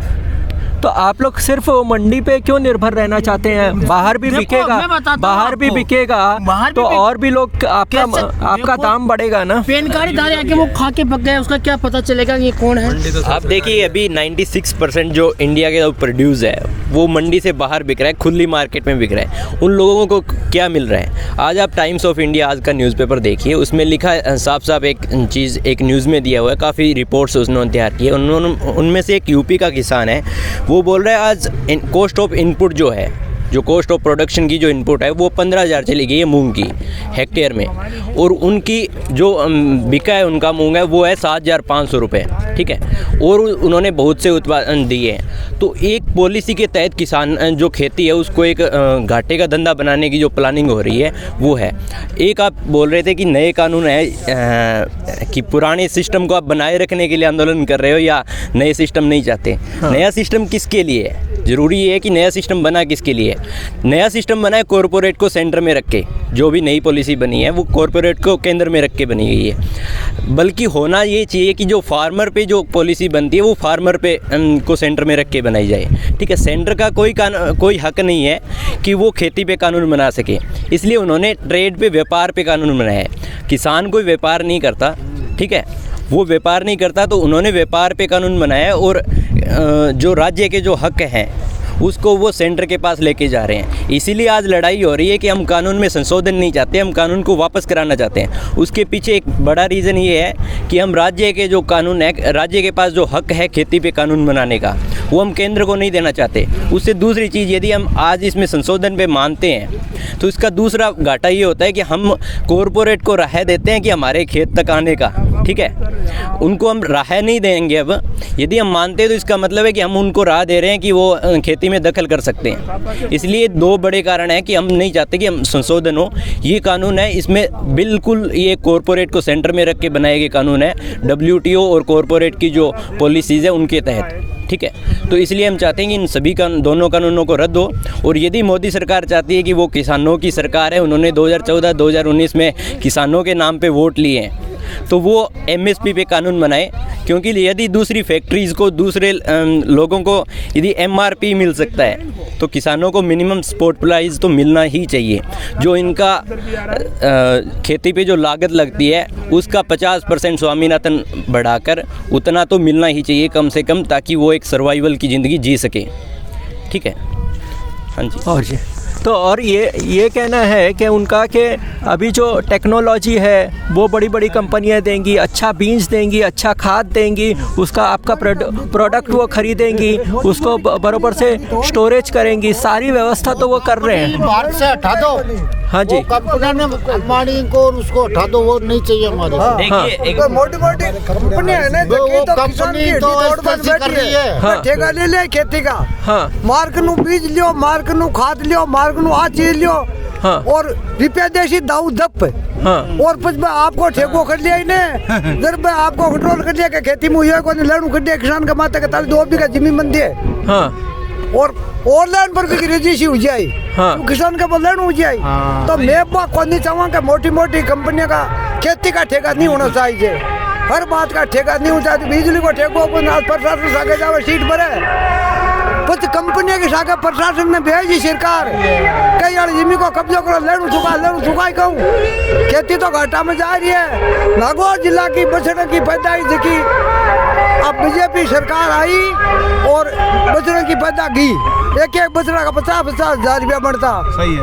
तो आप लोग सिर्फ मंडी पे क्यों निर्भर रहना चाहते हैं? बाहर भी बिकेगा, बाहर भी बिकेगा तो और भी लोग आपका दाम बढ़ेगा ना।
पेनकारीदार आके वो खा के पक गए, उसका क्या पता चलेगा ये कौन है?
आप देखिए अभी 96% जो इंडिया के प्रोड्यूस है वो मंडी से बाहर बिक रहा है, खुली मार्केट में बिक रहा है। उन लोगों को क्या मिल रहा है? आज आप टाइम्स ऑफ इंडिया आज का न्यूज़पेपर देखिए, उसमें लिखा है साफ साफ एक चीज़, एक न्यूज़ में दिया हुआ है, काफ़ी रिपोर्ट्स उन्होंने तैयार की है। उनमें से एक यूपी का किसान है, वो बोल रहा है आज कॉस्ट ऑफ इनपुट जो है, जो कॉस्ट ऑफ प्रोडक्शन की जो इनपुट है वो 15,000 चली गई है मूंग की हेक्टेयर में, और उनकी जो बिका है उनका मूंग है वो है 7,500 रुपये, ठीक है। और उन्होंने बहुत से उत्पादन दिए हैं। तो एक पॉलिसी के तहत किसान जो खेती है उसको एक घाटे का धंधा बनाने की जो प्लानिंग हो रही है वो है। एक आप बोल रहे थे कि नए कानून है कि पुराने सिस्टम को आप बनाए रखने के लिए आंदोलन कर रहे हो या नए सिस्टम नहीं चाहते। हाँ। नया सिस्टम किसके लिए है? ज़रूरी ये है कि नया सिस्टम बना किसके लिए? नया सिस्टम बना है कॉरपोरेट को सेंटर में रख के, जो भी नई पॉलिसी बनी है वो कॉरपोरेट को केंद्र में रख के बनी गई है। बल्कि होना ये चाहिए कि जो फार्मर पे जो पॉलिसी बनती है वो फार्मर पे को सेंटर में रख के बनाई जाए, ठीक है। सेंटर का कोई हक नहीं है कि वो खेती पे कानून बना सके, इसलिए उन्होंने ट्रेड पे, व्यापार पे कानून बनाया है। किसान कोई व्यापार नहीं करता, ठीक है, वो व्यापार नहीं करता, तो उन्होंने व्यापार पे कानून बनाया है। और जो राज्य के जो हक हैं उसको वो सेंटर के पास लेके जा रहे हैं। इसीलिए आज लड़ाई हो रही है कि हम कानून में संशोधन नहीं चाहते, हम कानून को वापस कराना चाहते हैं। उसके पीछे एक बड़ा रीज़न ये है कि हम राज्य के जो कानून है, राज्य के पास जो हक है खेती पे कानून बनाने का, वो हम केंद्र को नहीं देना चाहते। उससे दूसरी चीज़, यदि हम आज इसमें संशोधन पे मानते हैं तो इसका दूसरा घाटा ये होता है कि हम कॉरपोरेट को राह देते हैं कि हमारे खेत तक आने का, ठीक है। उनको हम राह नहीं देंगे। अब यदि हम मानते हैं तो इसका मतलब है कि हम उनको राह दे रहे हैं कि वो खेती में दखल कर सकते हैं। इसलिए दो बड़े कारण हैं कि हम नहीं चाहते कि हम संशोधन हो। ये कानून है, इसमें बिल्कुल ये कॉरपोरेट को सेंटर में रख के बनाए गए कानून है, WTO और कॉरपोरेट की जो पॉलिसीज़ है उनके तहत, ठीक है। तो इसलिए हम चाहते हैं कि इन सभी दोनों कानूनों को रद्द हो। और यदि मोदी सरकार चाहती है कि वो किसानों की सरकार है, उन्होंने 2014-2019 में किसानों के नाम पे वोट लिए हैं, तो वो MSP पे कानून बनाए। क्योंकि यदि दूसरी फैक्ट्रीज़ को, दूसरे लोगों को यदि MRP मिल सकता है तो किसानों को मिनिमम सपोर्ट प्राइस तो मिलना ही चाहिए। जो इनका खेती पे जो लागत लगती है उसका 50% स्वामीनाथन बढ़ाकर उतना तो मिलना ही चाहिए कम से कम, ताकि वो एक सर्वाइवल की ज़िंदगी जी सके, ठीक है। हाँ जी।
और जी, तो और ये कहना है कि उनका कि अभी जो टेक्नोलॉजी है वो बड़ी बड़ी कंपनियां देंगी, अच्छा बीज देंगी, अच्छा खाद देंगी, उसका आपका प्रोडक्ट वो खरीदेंगी, उसको बराबर से स्टोरेज करेंगी, सारी व्यवस्था तो वो कर रहे हैं।
भारत से हटा दो।
हाँ जी,
अंबानी को उसको हटा दो, वो नहीं चाहिए हमारे।
देखिए एक
मोटी मोटी कंपनी है ना, वो कंपनी तो कर रही है, ठेका ले ले खेती का।
हाँ,
मार्क नु बीज लियो, मार्क नु खाद लियो, मार्क नु आ चीज लियो।
हाँ,
और रुपया देशी दाऊ दप।
हाँ,
और कुछ में आपको ठेको कर लिया इन्हें, जब में आपको कंट्रोल कर लिया कि खेती में हुआ को लड़ू कर दिया, किसान का माता का ताली 2 बीघा जमीन बंदी है।
हाँ,
और ऑनलाइन पर भी रजिस्ट्री हो जाए।
हाँ,
तो किसान का बोल हो जाए। तो मैं को नहीं चाहूँगा कि मोटी मोटी कंपनियों का खेती का ठेका नहीं होना चाहिए, हर बात का ठेका नहीं होता। बिजली को ठेको प्रशासन सागे जावे सीट भरे, कुछ कंपनियों की शाखा प्रशासन ने भेजी सरकार कई यार जमीन को कब्जा करो, लड़ू चुका कहूँ। खेती तो घाटा में जा रही है। नागौर जिला की बछड़े की पैदाइश की अब बीजेपी सरकार आई और बछड़े की पैदा की, एक बछड़ा का 50-50 हज़ार रुपया बढ़ता,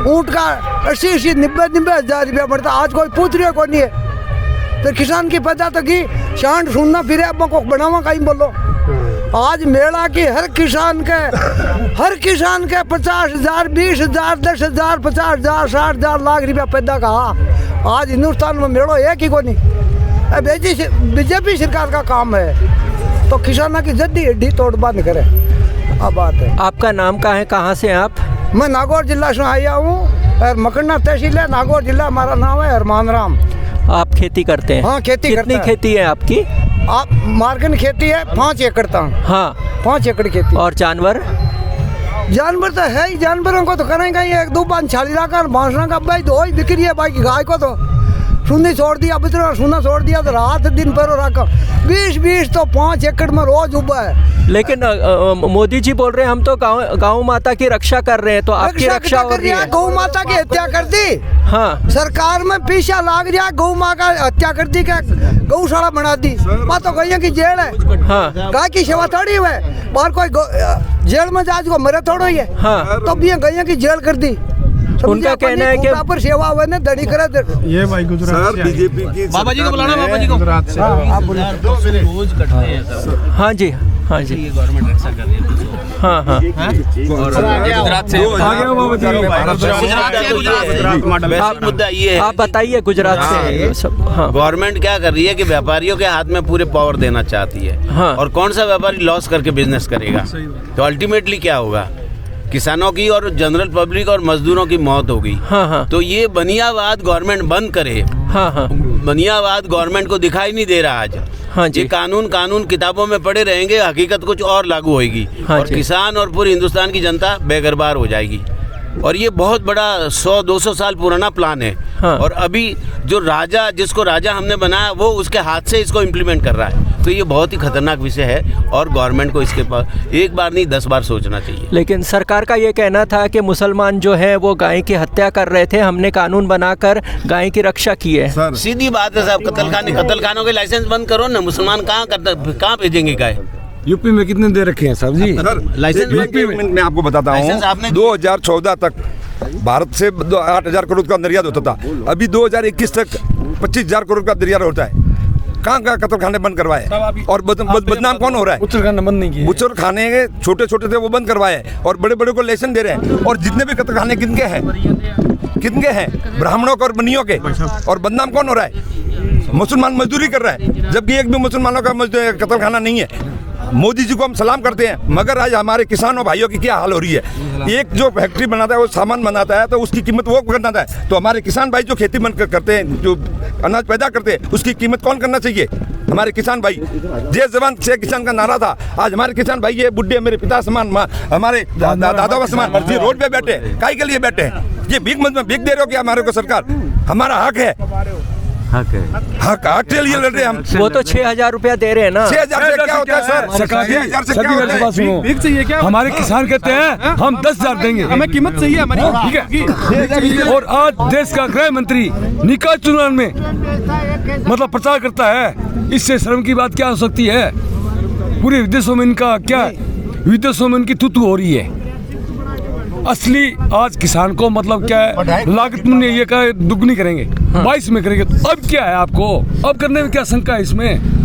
ऊँट का 80-80, 90-90 हज़ार रुपया बढ़ता। आज कोई पूछ रही को नहीं है। तो किसान की पैदा तो की शांत सुनना फिर अब को बनावा कहीं बोलो। आज मेला की हर किसान के 50,000, 20,000, 10,000, 50,000, 60,000 लाख रुपया पैदा कहा। आज हिंदुस्तान में मेड़ो है कि को नहीं। बीजेपी सरकार का काम है तो किसानों की जल्दी हड्डी तोड़ बंद करे। अब बात है।
आपका नाम क्या है, कहाँ से आप?
मैं नागौर जिला से आया हूँ और मकन्ना तहसील है, नागौर जिला। हमारा नाम है हरमान राम।
आप खेती करते हैं?
हाँ, खेती करते हैं।
कितनी खेती है आपकी?
आप मार्गन खेती है 5 एकड़ तक।
हाँ,
5 एकड़ खेती।
और जानवर
तो है ही, जानवरों को तो करेंगे ही 1-2 5 छाली लाकर बांसना का भाई दो ही बिक्री है। बाकी गाय को तो सुनी छोड़ दिया, अब इतना सुना छोड़ दिया तो रात दिन पर रखा 20 तो 5 एकड़ में रोज उबा है।
लेकिन मोदी जी बोल रहे हैं हम तो गाँव माता की रक्षा कर रहे हैं, तो आपकी रक्षा हो रही है।
गौ माता की हत्या कर दी,
हाँ
सरकार में पीछा लाग रहा, गौ माँ का हत्या कर दी, क्या गौशाला बना दी, वहाँ तो गैया की जेल है। हाँ गाय की सेवा थोड़ी है, बाहर कोई जेल में जाज को मरे थोड़ा ही है। हाँ तो भी गैया की जेल कर दी।
उनका कहना है कि
पर सेवा हुआ ने धनी करा दे।
ये भाई गुजरात से
बीजेपी की
बाबा जी को बुलाना, बाबा जी को।
गुजरात से
आप बोले
रोज कटते हैं सब।
हाँ जी, हाँ जी,
ये गवर्नमेंट रक्षा कर रही है।
हाँ हाँ
गुजरात से
मुद्दा ये है,
आप बताइए गुजरात से सब। हाँ
गवर्नमेंट क्या कर रही है कि व्यापारियों के हाथ में पूरे पावर देना चाहती है।
हाँ।
और कौन सा व्यापारी लॉस करके बिजनेस करेगा? तो अल्टीमेटली क्या होगा, किसानों की और जनरल पब्लिक और मजदूरों की मौत होगी।
हाँ हाँ
तो ये बनियावाद गवर्नमेंट बंद करे।
हाँ हाँ
बनियावाद गवर्नमेंट को दिखाई नहीं दे रहा आज।
हाँ जी,
ये कानून किताबों में पढ़े रहेंगे, हकीकत कुछ और लागू होगी।
हाँ
और
जी।
किसान और पूरी हिंदुस्तान की जनता बेघरबार हो जाएगी। और ये बहुत बड़ा 100-200 साल पुराना प्लान है।
हाँ।
और अभी जो राजा, जिसको राजा हमने बनाया, वो उसके हाथ से इसको इम्प्लीमेंट कर रहा है। तो ये बहुत ही खतरनाक विषय है और गवर्नमेंट को इसके पास एक बार नहीं 10 बार सोचना चाहिए।
लेकिन सरकार का ये कहना था कि मुसलमान जो है वो गाय की हत्या कर रहे थे, हमने कानून बनाकर गाय की रक्षा की है।
सीधी बात है साहब, कत्लखानों के लाइसेंस बंद करो ना। मुसलमान कहाँ भेजेंगे गाय?
यूपी में कितने दे रखे हैं साहब जी
लाइसेंस
यूपी में मैं आपको बताता
लाइसेंस आपने
हूँ 2014 तक भारत से 8,000 करोड़ का निर्यात होता था। अभी 2021 तक 25,000 करोड़ का निर्यात होता है। कहाँ कत्ल खाने बंद करवाए और बदनाम कौन हो रहा है?
बुच्चर खाने बंद नहीं किए।
बुच्चर खाने छोटे छोटे थे वो बंद करवाए और बड़े बड़े को लाइसेंस दे रहे हैं। और जितने भी कत्ल खाने किनके हैं? ब्राह्मणों के और बनियों के। और बदनाम कौन हो रहा है? मुसलमान मजदूरी कर रहा है, जबकि एक भी मुसलमानों का कत्ल खाना नहीं है। मोदी जी को हम सलाम करते हैं, मगर आज हमारे किसानों भाइयों की क्या हाल हो रही है। एक जो फैक्ट्री बनाता है, वो सामान बनाता है, तो उसकी कीमत वो करना है। तो हमारे किसान भाई जो खेती करते हैं, जो अनाज पैदा करते हैं, उसकी कीमत कौन करना चाहिए? हमारे किसान भाई। जय जवान जय किसान का नारा था। आज हमारे किसान भाई ये बुढ़े मेरे पिता समान, हमारे दादा समान ये रोड पे बैठे, काहे के लिए बैठे हैं? ये भीख दे रहे हो क्या हमारे को? सरकार हमारा हक है, हक के लिए लड़ रहे हैं हम।
वो तो 6,000 रुपया दे रहे हैं ना।
6,000 से क्या होता है सर? 6,000 से क्या होता है?
भीख चाहिए क्या? हमारे किसान कहते हैं हम 10,000 देंगे,
हमें कीमत चाहिए हमारी,
ठीक है। और आज देश का गृह मंत्री निकाय चुनाव में मतलब प्रचार करता है, इससे शर्म की बात क्या हो सकती है? पूरे विदेशों में इनका क्या, विदेशों में इनकी तूतू हो रही है। असली आज किसान को मतलब क्या है, लागत में ये क्या दुगनी करेंगे, 22 में करेंगे, तो अब क्या है आपको? अब करने में क्या शंका है इसमें?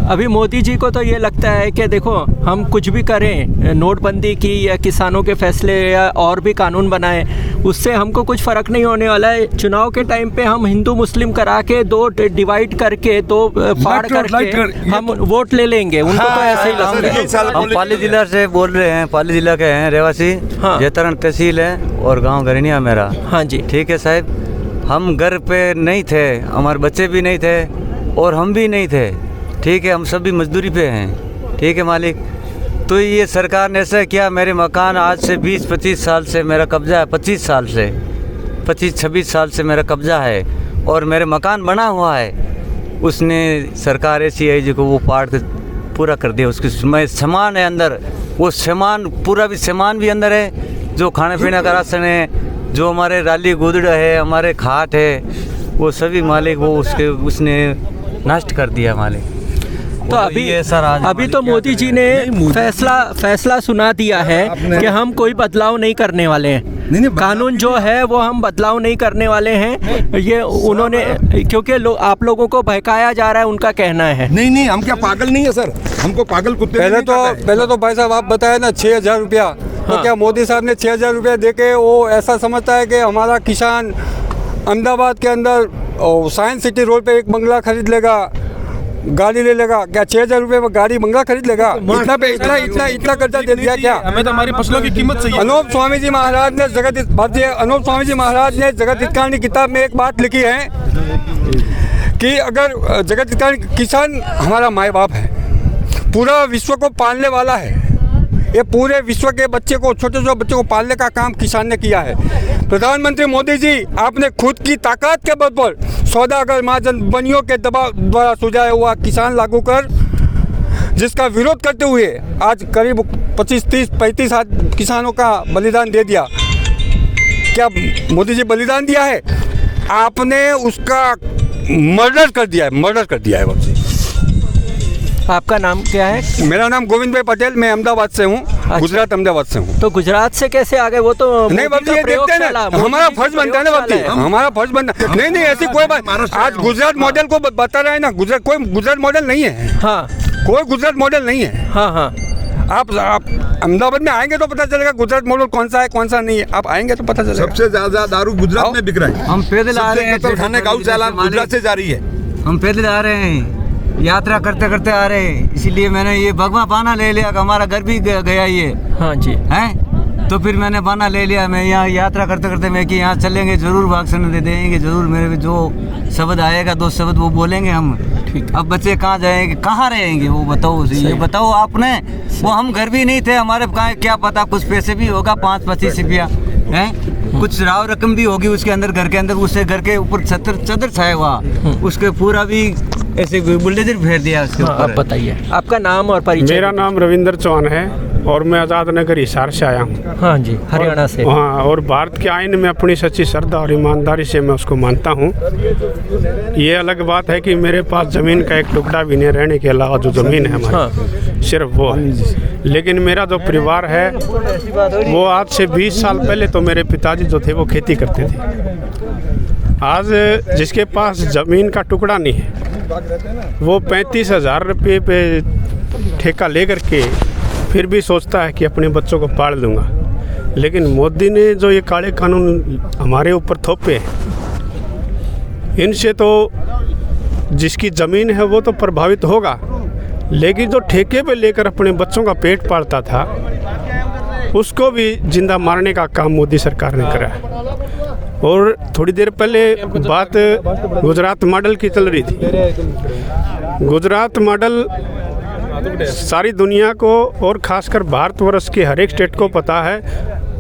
अभी मोदी जी को तो ये लगता है कि देखो हम कुछ भी करें, नोटबंदी की या किसानों के फैसले या और भी कानून बनाएं, उससे हमको कुछ फ़र्क नहीं होने वाला है। चुनाव के टाइम पे हम हिंदू मुस्लिम करा के दो डिवाइड करके, दो फाड़ करके हम वोट ले लेंगे। उनको तो ऐसे ही लगता है।
हम पाली जिला से बोल रहे हैं, पाली जिला के हैं रहवासी।
हाँ।
जेतरण तहसील है और गांव गरनिया मेरा।
हाँ जी,
ठीक है साहब, हम घर पे नहीं थे, हमारे बच्चे भी नहीं थे और हम भी नहीं थे। ठीक है, हम सभी मजदूरी पे हैं। ठीक है मालिक, तो ये सरकार ने ऐसा किया, मेरे मकान आज से 20-25 साल से मेरा कब्जा है, 25 साल से 25-26 साल से मेरा कब्जा है और मेरे मकान बना हुआ है। उसने सरकार ऐसी है जो वो पार्ट पूरा कर दिया। उसके सामान है अंदर, वो सामान पूरा भी सामान भी अंदर है, जो खाने पीने का राशन है, जो हमारे राली गुदड़ा है, हमारे खाट है, वो सभी मालिक वो उसने नष्ट कर दिया मालिक।
तो अभी तो मोदी जी ने फैसला सुना दिया है कि हम कोई बदलाव नहीं करने वाले हैं। कानून जो है वो हम बदलाव नहीं करने वाले हैं। ये उन्होंने, क्योंकि आप लोगों को बहकाया जा रहा है, उनका कहना है।
नहीं, हम क्या पागल नहीं है सर? हमको पागल कुत्ते
पहले तो भाई साहब आप बताए ना 6,000 रुपया।
हाँ।
तो क्या मोदी साहब ने 6,000 रुपया दे के वो ऐसा समझता है कि हमारा किसान अहमदाबाद के अंदर साइंस सिटी रोड पे एक बंगला खरीद लेगा, गाड़ी ले लेगा? क्या 6,000 रुपये में गाड़ी बंगला खरीद लेगा? इतना कर्जा दे दिया क्या?
हमें तो हमारी फसलों की कीमत चाहिए।
अनूप स्वामी जी महाराज ने जगत हितकारी की किताब में एक बात लिखी है कि अगर जगत हितकारी, किसान हमारा माँ बाप है, पूरा विश्व को पालने वाला है। ये पूरे विश्व के बच्चे को, छोटे छोटे बच्चों को पालने का काम किसान ने किया है। प्रधानमंत्री मोदी जी, आपने खुद की ताकत के बल पर
सौदागर महाजन बनियों के दबाव द्वारा सुझाया हुआ किसान लागू कर जिसका विरोध करते हुए आज करीब 25-30-35 किसानों का बलिदान दे दिया। क्या मोदी जी बलिदान दिया है? आपने उसका मर्डर कर दिया है बाबू।
आपका नाम क्या है?
मेरा नाम गोविंद भाई पटेल, मैं अहमदाबाद से हूँ।
अच्छा।
गुजरात अहमदाबाद से हूँ।
तो गुजरात से कैसे आ गए? वो तो
नहीं बाबू, ये देखते हैं ना, हमारा फर्ज बनता है ना बाबू, हमारा फर्ज बनता। नहीं ऐसी कोई बात। आज गुजरात मॉडल को बता रहा है ना, कोई गुजरात मॉडल नहीं है।
हाँ,
कोई गुजरात मॉडल नहीं है।
हाँ।
आप अहमदाबाद में आएंगे तो पता चलेगा गुजरात मॉडल कौन सा है कौन सा नहीं है। आप आएंगे तो पता चलेगा।
सबसे ज्यादा दारू गुजरात में बिक रहा है।
हम पैदल आ रहे हैं,
खाने गाँव चालान गुजरात से जारी है।
हम पैदल आ रहे हैं, यात्रा करते करते आ रहे हैं, इसीलिए मैंने ये भगवा पाना ले लिया कि हमारा घर भी गया ये।
हाँ जी।
हैं तो फिर मैंने पाना ले लिया। मैं यहाँ यात्रा करते करते मैं कि यहाँ चलेंगे जरूर, भाषण दे देंगे जरूर, मेरे जो शब्द आएगा 2 शब्द वो बोलेंगे हम। ठीक। अब बच्चे कहाँ जाएंगे, कहाँ रहेंगे, वो बताओ। ये बताओ आपने। वो हम घर भी नहीं थे, हमारे क्या पता कुछ पैसे भी होगा 5-25 रुपया है, कुछ राव रकम भी होगी उसके अंदर, घर के अंदर। उससे घर के ऊपर चदर छाया हुआ, उसके पूरा भी ऐसे बुलडोजर फेर दिया उसके ऊपर।
आप बताइए आपका नाम और परिचय।
मेरा नाम रविंदर चौहान है और मैं आज़ाद नगर हिसार से आया हूँ।
हाँ जी, हरियाणा से।
हाँ, और भारत के आइन में अपनी सच्ची श्रद्धा और ईमानदारी से मैं उसको मानता हूँ। ये अलग बात है कि मेरे पास ज़मीन का एक टुकड़ा भी नहीं, रहने के अलावा जो ज़मीन है हमारी सिर्फ वो है। लेकिन मेरा जो परिवार है वो आज से 20 साल पहले तो मेरे पिताजी जो थे वो खेती करते थे। आज जिसके पास ज़मीन का टुकड़ा नहीं है वो 35,000 रुपये पे ठेका लेकर के फिर भी सोचता है कि अपने बच्चों को पाल दूंगा। लेकिन मोदी ने जो ये काले कानून हमारे ऊपर थोपे, इनसे तो जिसकी ज़मीन है वो तो प्रभावित होगा, लेकिन जो ठेके पे लेकर अपने बच्चों का पेट पालता था उसको भी जिंदा मारने का काम मोदी सरकार ने करा है। और थोड़ी देर पहले बात गुजरात मॉडल की चल रही थी। गुजरात मॉडल सारी दुनिया को और ख़ासकर भारतवर्ष के हर एक स्टेट को पता है।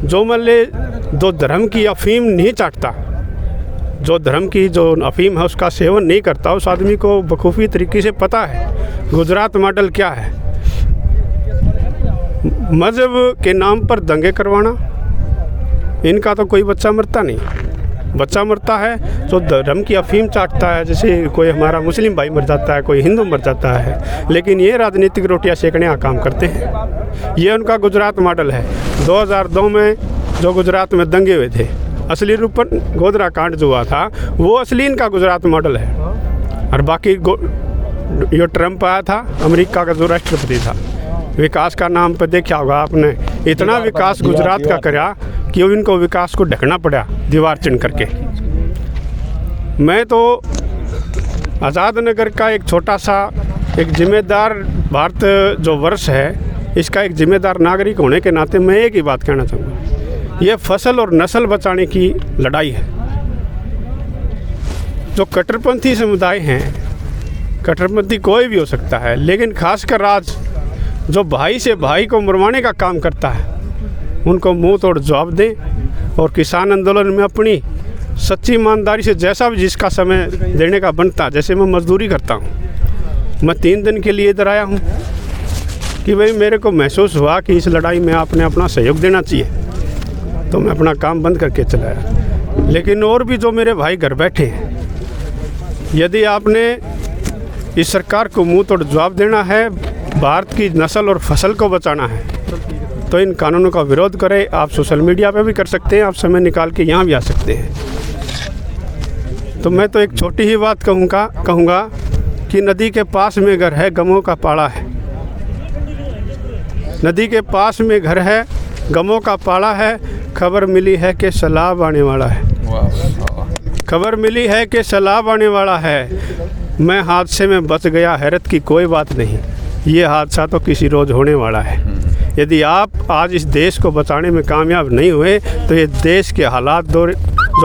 जो मतलब जो धर्म की अफीम नहीं चाटता, जो धर्म की जो अफीम है उसका सेवन नहीं करता, उस आदमी को बखूबी तरीके से पता है गुजरात मॉडल क्या है। मज़हब के नाम पर दंगे करवाना, इनका तो कोई बच्चा मरता नहीं। बच्चा मरता है तो धर्म की अफीम चाटता है, जैसे कोई हमारा मुस्लिम भाई मर जाता है, कोई हिंदू मर जाता है। लेकिन ये राजनीतिक रोटियां सेकने का काम करते हैं। ये उनका गुजरात मॉडल है। 2002 में जो गुजरात में दंगे हुए थे, असली रूप में गोधरा कांड जो हुआ था वो असली इनका गुजरात मॉडल है। और बाकी जो ट्रंप आया था अमेरिका का जो राष्ट्रपति था, विकास का नाम पर देखा होगा आपने, इतना विकास गुजरात का करा कि इनको विकास को ढकना पड़ा दीवार चिन करके। मैं तो आज़ाद नगर का एक छोटा सा एक जिम्मेदार भारत जो वर्ष है इसका एक जिम्मेदार नागरिक होने के नाते मैं एक ही बात कहना चाहूँगा, ये फसल और नस्ल बचाने की लड़ाई है। जो कट्टरपंथी समुदाय हैं, कट्टरपंथी कोई भी हो सकता है, लेकिन खासकर आज जो भाई से भाई को मरवाने का काम करता है उनको मुंह तोड़ जवाब दें। और किसान आंदोलन में अपनी सच्ची ईमानदारी से जैसा भी जिसका समय देने का बनता, जैसे मैं मजदूरी करता हूँ, मैं 3 दिन के लिए इधर आया हूँ कि भाई मेरे को महसूस हुआ कि इस लड़ाई में आपने अपना सहयोग देना चाहिए, तो मैं अपना काम बंद करके चला आया। लेकिन और भी जो मेरे भाई घर बैठे हैं, यदि आपने इस सरकार को मुंह तोड़ जवाब देना है, भारत की नस्ल और फसल को बचाना है, तो इन कानूनों का विरोध करें। आप सोशल मीडिया पे भी कर सकते हैं, आप समय निकाल के यहाँ भी आ सकते हैं। तो मैं तो एक छोटी ही बात कहूँगा कि नदी के पास में घर है, गमों का पाड़ा है। नदी के पास में घर है, गमों का पाड़ा है। खबर मिली है कि सैलाब आने वाला है। खबर मिली है कि सैलाब आने वाला है। मैं हादसे में बच गया, हैरत की कोई बात नहीं। ये हादसा तो किसी रोज़ होने वाला है। यदि आप आज इस देश को बचाने में कामयाब नहीं हुए तो ये देश के हालात जो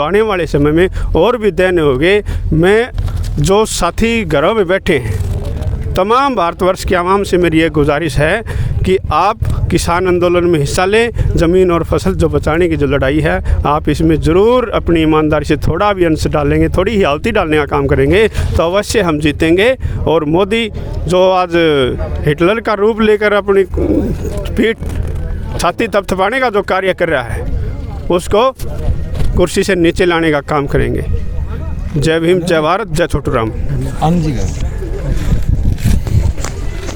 आने वाले समय में और भी दयनीय होंगे। मैं जो साथी घरों में बैठे हैं, तमाम भारतवर्ष के आवाम से मेरी ये गुजारिश है कि आप किसान आंदोलन में हिस्सा लें। ज़मीन और फसल जो बचाने की जो लड़ाई है, आप इसमें ज़रूर अपनी ईमानदारी से थोड़ा भी अंश डालेंगे, थोड़ी ही आहुति डालने का काम करेंगे तो अवश्य हम जीतेंगे। और मोदी जो आज हिटलर का रूप लेकर अपनी पीठ छाती थपथपाने का जो कार्य कर रहा है, उसको कुर्सी से नीचे लाने का काम करेंगे। जय भीम, जय भारत, जय छोटू राम।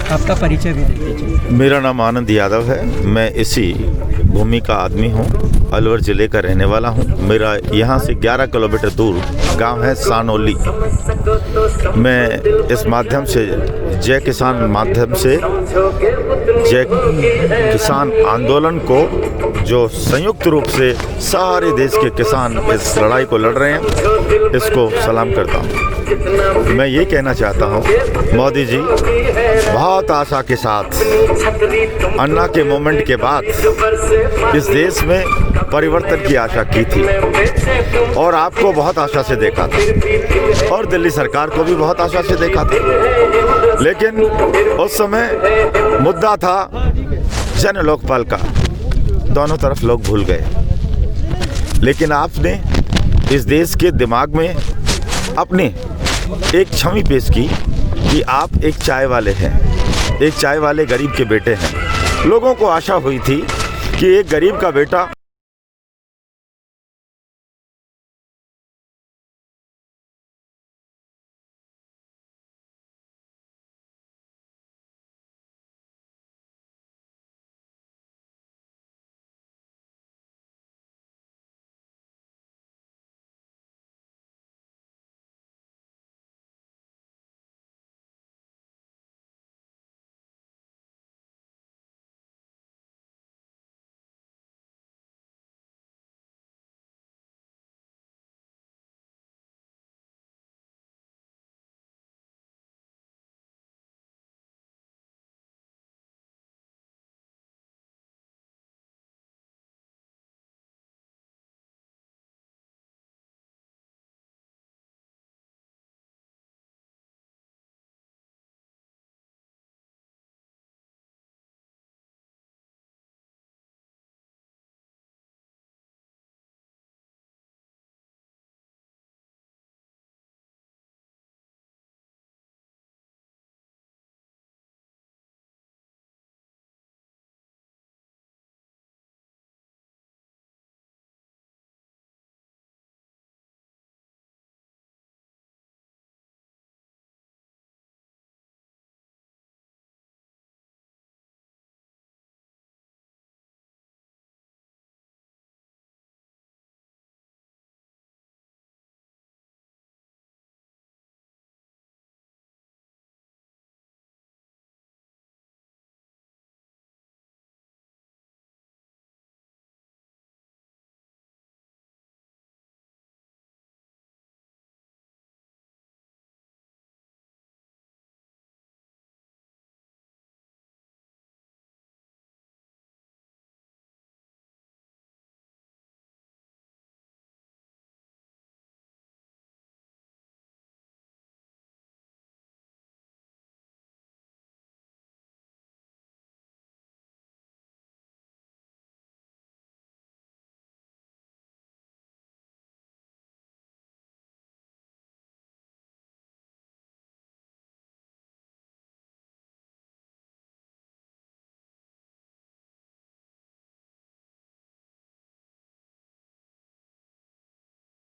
आपका परिचय भी दे दीजिए।
मेरा नाम आनंद यादव है। मैं इसी भूमि का आदमी हूँ, अलवर ज़िले का रहने वाला हूँ। मेरा यहाँ से 11 किलोमीटर दूर गांव है सानोली। मैं इस माध्यम से जय किसान माध्यम से जय किसान आंदोलन को, जो संयुक्त रूप से सारे देश के किसान इस लड़ाई को लड़ रहे हैं, इसको सलाम करता हूँ। मैं ये कहना चाहता हूँ, मोदी जी बहुत आशा के साथ अन्ना के मूवमेंट के बाद इस देश में परिवर्तन की आशा की थी और आपको बहुत आशा से देखा था और दिल्ली सरकार को भी बहुत आशा से देखा था, लेकिन उस समय मुद्दा था जन लोकपाल का, दोनों तरफ लोग भूल गए। लेकिन आपने इस देश के दिमाग में अपने एक छवि पेश की कि आप एक चाय वाले हैं, एक चाय वाले गरीब के बेटे हैं। लोगों को आशा हुई थी कि एक गरीब का बेटा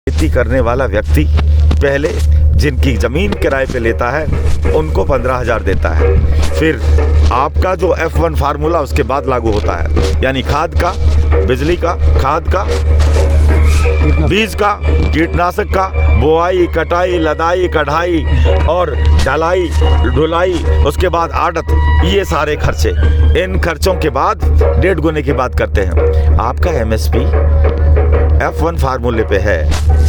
खेती करने वाला व्यक्ति पहले जिनकी ज़मीन किराए पे लेता है उनको 15,000 देता है। फिर आपका जो F1 फार्मूला उसके बाद लागू होता है, यानी खाद का, बिजली का, खाद का, बीज का, कीटनाशक का, बुआई, कटाई, लदाई, कढ़ाई और ढलाई, ढुलाई, उसके बाद आड़त, ये सारे खर्चे, इन खर्चों के बाद 1.5 गुने की बात करते हैं। आपका MSP F1 फार्मूले पे है,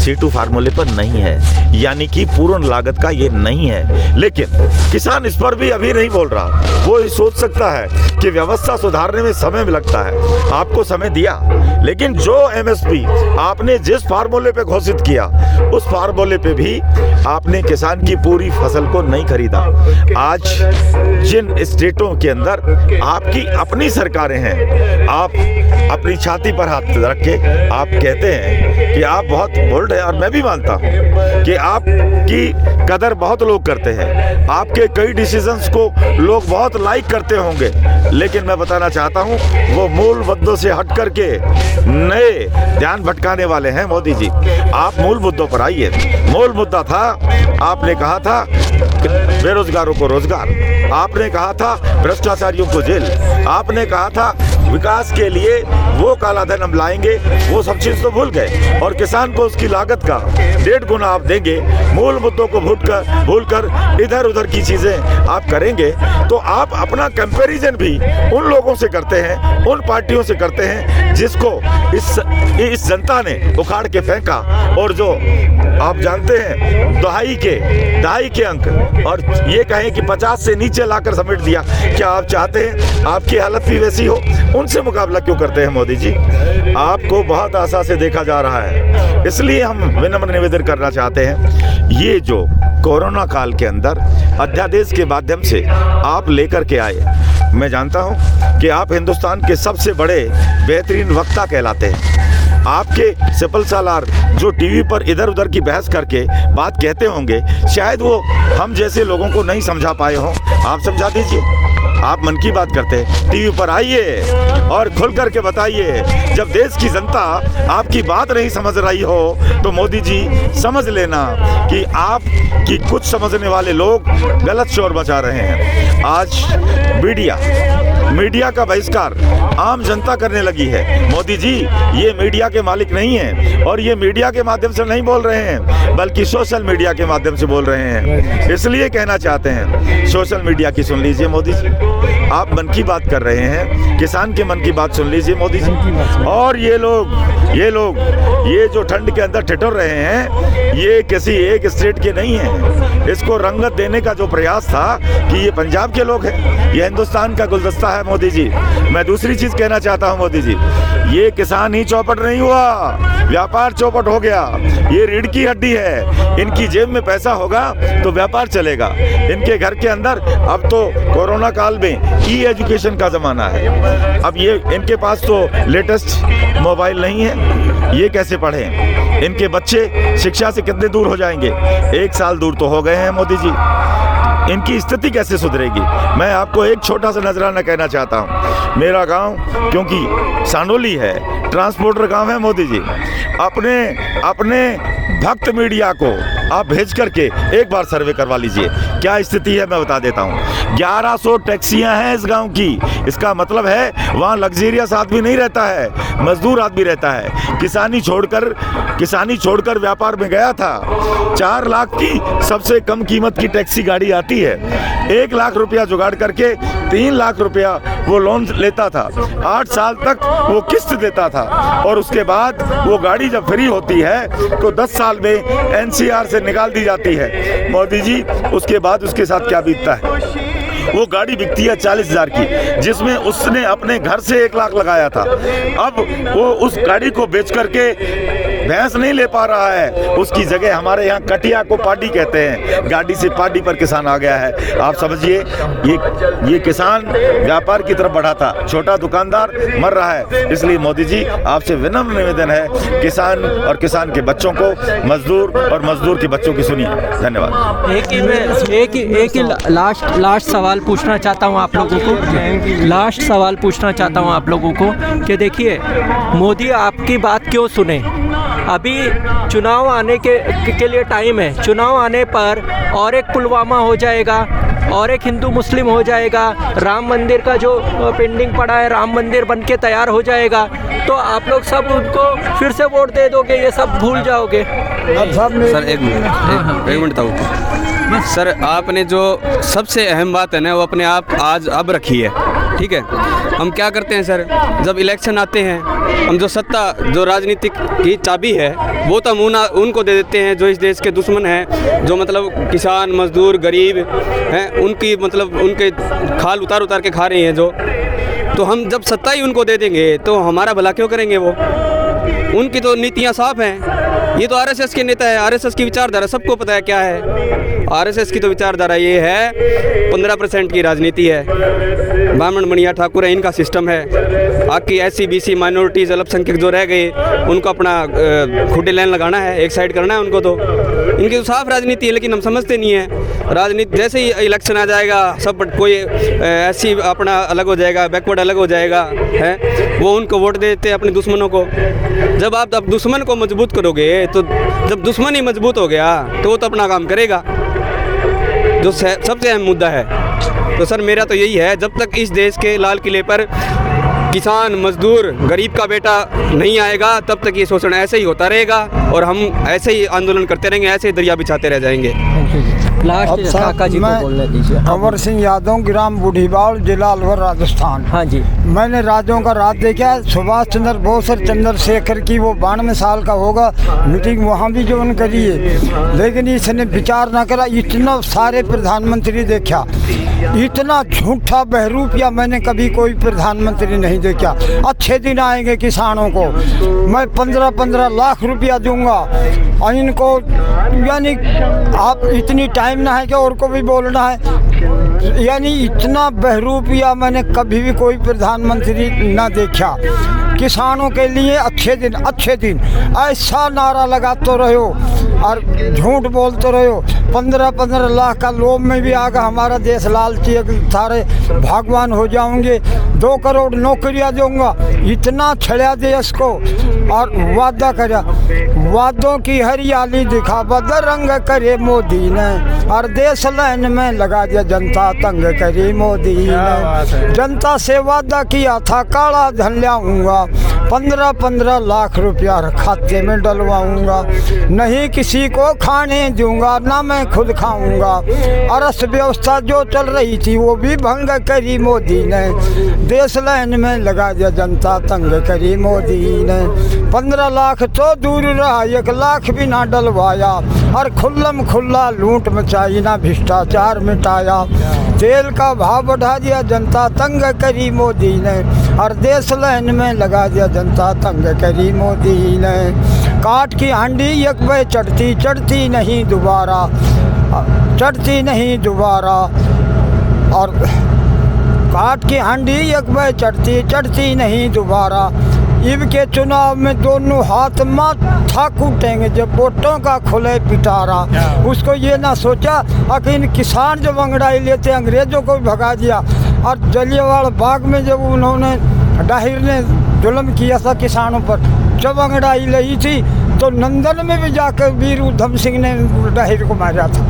C2 फार्मूले पर नहीं है, यानी कि पूर्ण लागत का ये नहीं है। लेकिन किसान इस पर भी अभी नहीं बोल रहा। वो ये सोच सकता है कि व्यवस्था सुधारने में समय भी लगता है, आपको समय दिया, लेकिन जो MSP आपने जिस फार्मूले पे घोषित किया उस फार्मूले पे भी आपने किसान की पूरी फसल को नहीं खरीदा। आज जिन स्टेटों के अंदर आपकी अपनी सरकारें हैं, आप अपनी छाती पर हाथ रख के आप कहते हैं कि आप बहुत बोल्ड हैं, और मैं भी मानता हूं कि आपकी कदर बहुत लोग करते हैं, आपके कई डिसीजंस को लोग बहुत लाइक करते होंगे, लेकिन मैं बताना चाहता हूं वो मूल मुद्दों से हट करके नए ध्यान भटकाने वाले हैं। मोदी जी, आप मूल मुद्दों पर आइए। मूल मुद्दा था, आपने कहा था बेरोजगारों को रोजगार, आपने कहा था भ्रष्टाचारियों को जेल, आपने कहा था विकास के लिए वो काला धन हम लाएंगे, वो सब चीज तो भूल गए, और किसान को उसकी लागत का 1.5 गुना आप देंगे। मूल मुद्दों को भूलकर इधर उधर की चीजें आप करेंगे, तो आप अपना कंपैरिजन भी उन लोगों से करते हैं, उन पार्टियों से करते हैं जिसको इस जनता ने उखाड़ के फेंका, और जो आप जानते हैं दहाई के अंक, और ये कहें कि 50 से नीचे लाकर समेट दिया। क्या आप चाहते हैं आपकी हालत भी वैसी हो? उनसे मुकाबला क्यों करते हैं मोदी जी? आपको बहुत आशा से देखा जा रहा है, इसलिए हम विनम्र निवेदन करना चाहते हैं, ये जो कोरोना काल के अंदर अध्यादेश के माध्यम से आप लेकर के आए, मैं जानता हूं कि आप हिंदुस्तान के सबसे बड़े बेहतरीन वक्ता कहलाते हैं। आपके सिपल सालार जो टीवी पर इधर उधर की बहस करके बात कहते होंगे, शायद वो हम जैसे लोगों को नहीं समझा पाए हों, आप समझा दीजिए। आप मन की बात करते हैं, टीवी पर आइए और खुल करके बताइए। जब देश की जनता आपकी बात नहीं समझ रही हो तो मोदी जी समझ लेना कि आप कि कुछ समझने वाले लोग गलत शोर मचा रहे हैं। आज मीडिया का बहिष्कार आम जनता करने लगी है। मोदी जी ये मीडिया के मालिक नहीं हैं, और ये मीडिया के माध्यम से नहीं बोल रहे हैं, बल्कि सोशल मीडिया के माध्यम से बोल रहे हैं। इसलिए कहना चाहते हैं, सोशल मीडिया की सुन लीजिए मोदी जी, आप मन की बात कर रहे हैं, किसान के मन की बात सुन लीजिए मोदी जी। और ये लोग ये जो ठंड के अंदर ठिठुर रहे हैं, ये किसी एक स्टेट के नहीं हैं। इसको रंगत देने का जो प्रयास था कि ये पंजाब के लोग हैं, ये हिंदुस्तान का गुलदस्ता है मोदी जी। मैं दूसरी चीज कहना चाहता हूं मोदी जी, ये किसान ही चौपट नहीं हुआ, व्यापार चौपट हो गया। ये रीढ़ की हड्डी है, इनकी जेब में पैसा होगा तो व्यापार चलेगा। इनके घर के अंदर अब तो कोरोना काल में ई-एजुकेशन का ज़माना है, अब ये इनके पास तो लेटेस्ट मोबाइल नहीं है, ये कैसे पढ़ें? इनके बच्चे शिक्षा से कितने दूर हो जाएंगे? 1 साल दूर तो हो गए हैं मोदी जी। इनकी स्थिति कैसे सुधरेगी? मैं आपको एक छोटा सा नजराना कहना चाहता हूँ। मेरा गांव क्योंकि सानोली है, ट्रांसपोर्टर गांव है मोदी जी, अपने भक्त मीडिया को आप भेज करके एक बार सर्वे करवा लीजिए, क्या स्थिति है मैं बता देता हूँ। 1100 टैक्सियां हैं इस गांव की, इसका मतलब है वहाँ लग्जरियस आदमी नहीं रहता है, मजदूर आदमी रहता है। किसानी छोड़कर व्यापार में गया था। 4 लाख की सबसे कम कीमत की टैक्सी गाड़ी आती है, 1 लाख रुपया जुगाड़ करके 3 लाख रुपया वो लोन लेता था, 8 साल तक वो किस्त देता था, और उसके बाद वो गाड़ी जब फ्री होती है तो 10 साल में NCR से निकाल दी जाती है। मोदी जी उसके बाद उसके साथ क्या बीतता है? वो गाड़ी बिकती है 40,000 की, जिसमें उसने अपने घर से 1 लाख लगाया था। अब वो उस गाड़ी को बेच करके भैंस नहीं ले पा रहा है, उसकी जगह हमारे यहाँ कटिया को पाडी कहते हैं, गाड़ी से पाडी पर किसान आ गया है। आप समझिए ये किसान व्यापार की तरफ बढ़ा था, छोटा दुकानदार मर रहा है। इसलिए मोदी जी आपसे विनम्र निवेदन है, किसान और किसान के बच्चों को, मजदूर और मजदूर के बच्चों की सुनिए। धन्यवाद।
एक ही लास्ट सवाल पूछना चाहता हूँ आप लोगों को, लास्ट सवाल पूछना चाहता हूँ आप लोगों को कि देखिए मोदी आपकी बात क्यों सुने? अभी चुनाव आने के लिए टाइम है, चुनाव आने पर और एक पुलवामा हो जाएगा, और एक हिंदू मुस्लिम हो जाएगा, राम मंदिर का जो पेंडिंग पड़ा है राम मंदिर बन के तैयार हो जाएगा, तो आप लोग सब उनको फिर से वोट दे दोगे, ये सब भूल जाओगे?
सर एक मिनट था सर, आपने जो सबसे अहम बात है ना वो अपने आप अब रखी है ठीक है। हम क्या करते हैं सर, जब इलेक्शन आते हैं हम जो सत्ता, जो राजनीतिक की चाबी है वो तो हम उनको दे देते हैं जो इस देश के दुश्मन हैं, जो मतलब किसान मजदूर गरीब हैं, उनकी मतलब उनके खाल उतार उतार के खा रहे हैं जो। तो हम जब सत्ता ही उनको दे देंगे तो हमारा भला क्यों करेंगे वो? उनकी तो नीतियाँ साफ हैं। ये तो आरएसएस के नेता है, आरएसएस की विचारधारा सबको पता है क्या है। आरएसएस की तो विचारधारा ये है 15% की राजनीति है, ब्राह्मण मणिया ठाकुर है, इनका सिस्टम है। बाकी SC BC माइनॉरिटीज़ अल्पसंख्यक जो रह गए उनको अपना खुडे लाइन लगाना है, एक साइड करना है उनको। तो इनकी तो साफ राजनीति है, लेकिन हम समझते नहीं है राजनीति। जैसे ही इलेक्शन आ जाएगा सब कोई SC अपना अलग हो जाएगा, बैकवर्ड अलग हो जाएगा है, वो उनको वोट दे देते हैं अपने दुश्मनों को। जब आप दुश्मन को मजबूत करोगे तो जब दुश्मन ही मजबूत हो गया तो वो तो अपना काम करेगा, जो सबसे अहम मुद्दा है। तो सर मेरा तो यही है, जब तक इस देश के लाल किले पर किसान मजदूर गरीब का बेटा नहीं आएगा तब तक ये शोषण ऐसे ही होता रहेगा और हम ऐसे ही आंदोलन करते रहेंगे, ऐसे ही दरिया बिछाते रह जाएंगे।
लास्ट काका जी को बोलने दीजिए।
कंवर सिंह यादव, ग्राम बूढ़ीबाड़, जिला अलवर, राजस्थान।
हाँ जी।
मैंने राजों का राज देखा। सुभाष चंद्र बोस और चंद्रशेखर की वो 92 साल का होगा मीटिंग, वहाँ भी जो उनके लिए, लेकिन इसने विचार ना करा। इतना सारे प्रधानमंत्री देखा, इतना झूठा बहरूपिया मैंने कभी कोई प्रधानमंत्री नहीं देखा। अच्छे दिन आएंगे किसानों को, मैं 15-15 लाख रुपया दूंगा और इनको, यानी आप इतनी टाइम ना है कि और को भी बोलना है, यानी इतना बहरूपिया मैंने कभी भी कोई प्रधानमंत्री ना देखा। किसानों के लिए अच्छे दिन ऐसा नारा लगाते रहो और झूठ बोलते रहो। 15-15 लाख का लोभ में भी आगे हमारा देश लालची सारे भगवान हो जाओगे। 2 करोड़ नौकरियां दूंगा, इतना छड़िया देश को और वादा करा। वादों की हरियाली दिखा बदरंग करे मोदी ने, और देश लाइन में लगा दिया जनता तंग करी मोदी ने। जनता से वादा किया था काला धन लाऊंगा, 15-15 लाख रुपया खाते में डलवाऊंगा, नहीं किसी को खाने दूंगा ना मैं खुद खाऊंगा। अर्थव्यवस्था जो चल रही थी वो भी भंग करी मोदी ने, देश लाइन में लगा दिया जनता तंग करी मोदी ने। 15 लाख तो दूर रहा, 1 लाख भी ना डलवाया, और खुल्लम खुल्ला लूट मचाई ना भ्रष्टाचार मिटाया। तेल का भाव बढ़ा दिया जनता तंग करी मोदी ने, और देश लाइन में लगा दिया जनता तंग करी मोदी ने। काट की हांडी एक बे चढ़ती नहीं दोबारा, चढ़ती नहीं दोबारा, और काट की हांडी एक बे चढ़ती नहीं दोबारा। इब के चुनाव में दोनों हाथ माथा कूटेंगे जब वोटों का खुले पिटारा। उसको ये ना सोचा कि इन किसान जब अंगड़ाई लेते अंग्रेजों को भी भगा दिया, और जलियांवाला बाग में जब उन्होंने डाहिर ने जुल्म किया था किसानों पर, जब अंगड़ाई ली थी तो नंदन में भी जाकर वीर उधम सिंह ने डाहिर को मारा था।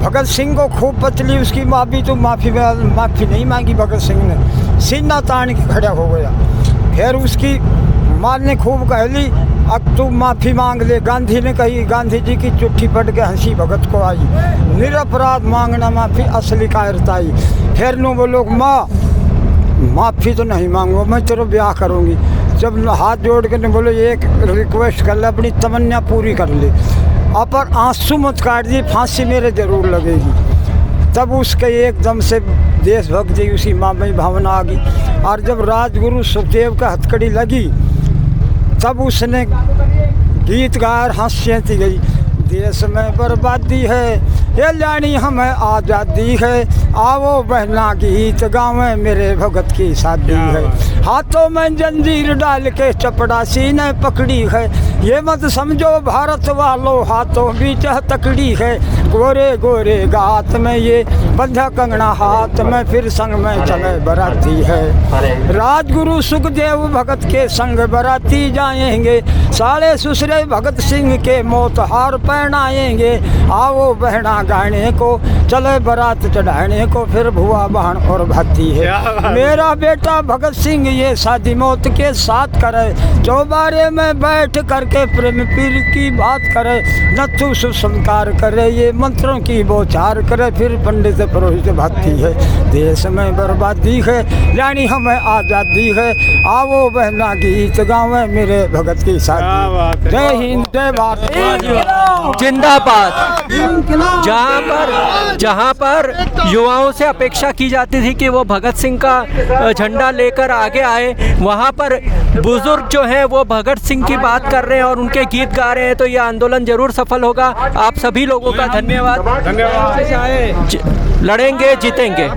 भगत सिंह को खूब पतली उसकी माफ़ी, तो माफ़ी नहीं मांगी भगत सिंह ने, सीना तान के खड़ा हो गया। फिर उसकी माँ ने खूब कहली अब तू माफ़ी मांग ले। गांधी ने कही, गांधी जी की चिट्ठी पढ़ के हंसी भगत को आई, निरपराध मांगना माफ़ी असली कायरताई। फिर नो बोलो माँ माफ़ी तो नहीं मांगो, मैं तेरा ब्याह करूँगी। जब हाथ जोड़ के ने बोलो एक रिक्वेस्ट कर ले, अपनी तमन्ना पूरी कर ले, पर आंसू मत काट दी, फांसी मेरे ज़रूर लगेगी। तब उसके एकदम से देशभक्ति उसी माँ में भावना आ गई। और जब राजगुरु सुखदेव का हथकड़ी लगी तब उसने गीत गाया, हंसी गई। देश में बर्बादी है, ये लानी हमें आज़ादी है, आओ बहना गीत गावे मेरे भगत की शादी है। हाथों में जंजीर डाल के चपड़ासी ने पकड़ी है, ये मत समझो भारत वालों हाथों बीच तकड़ी है। गोरे गोरे गात में ये बंधा कंगना हाथ में, फिर संग में चले बराती है। राजगुरु सुखदेव भगत के संग बराती जाएंगे, साले ससुरे भगत सिंह के मौत हार पहनाएंगे। आओ बहना गाने को, चले बारात चढ़ाने को, फिर भुआ बहन और भाती है। मेरा बेटा भगत सिंह ये शादी मौत के साथ करे, चौबारे में बैठ करके प्रेम पीर की बात करे, नथु सुसंकार करे, ये मंत्रों की बौछार करे, फिर पंडित पुरोहित भाती है। देश में बर्बादी है, यानी हमें आज़ादी है, आओ बहना गीत गावे मेरे भगत की शादी। जय हिंद जय भारत
जिंदाबाद। जहाँ पर युवाओं से अपेक्षा की जाती थी कि वो भगत सिंह का झंडा लेकर आगे आए, वहाँ पर बुजुर्ग जो हैं वो भगत सिंह की बात कर रहे हैं और उनके गीत गा रहे हैं, तो ये आंदोलन जरूर सफल होगा। आप सभी लोगों का धन्यवाद। लड़ेंगे जीतेंगे।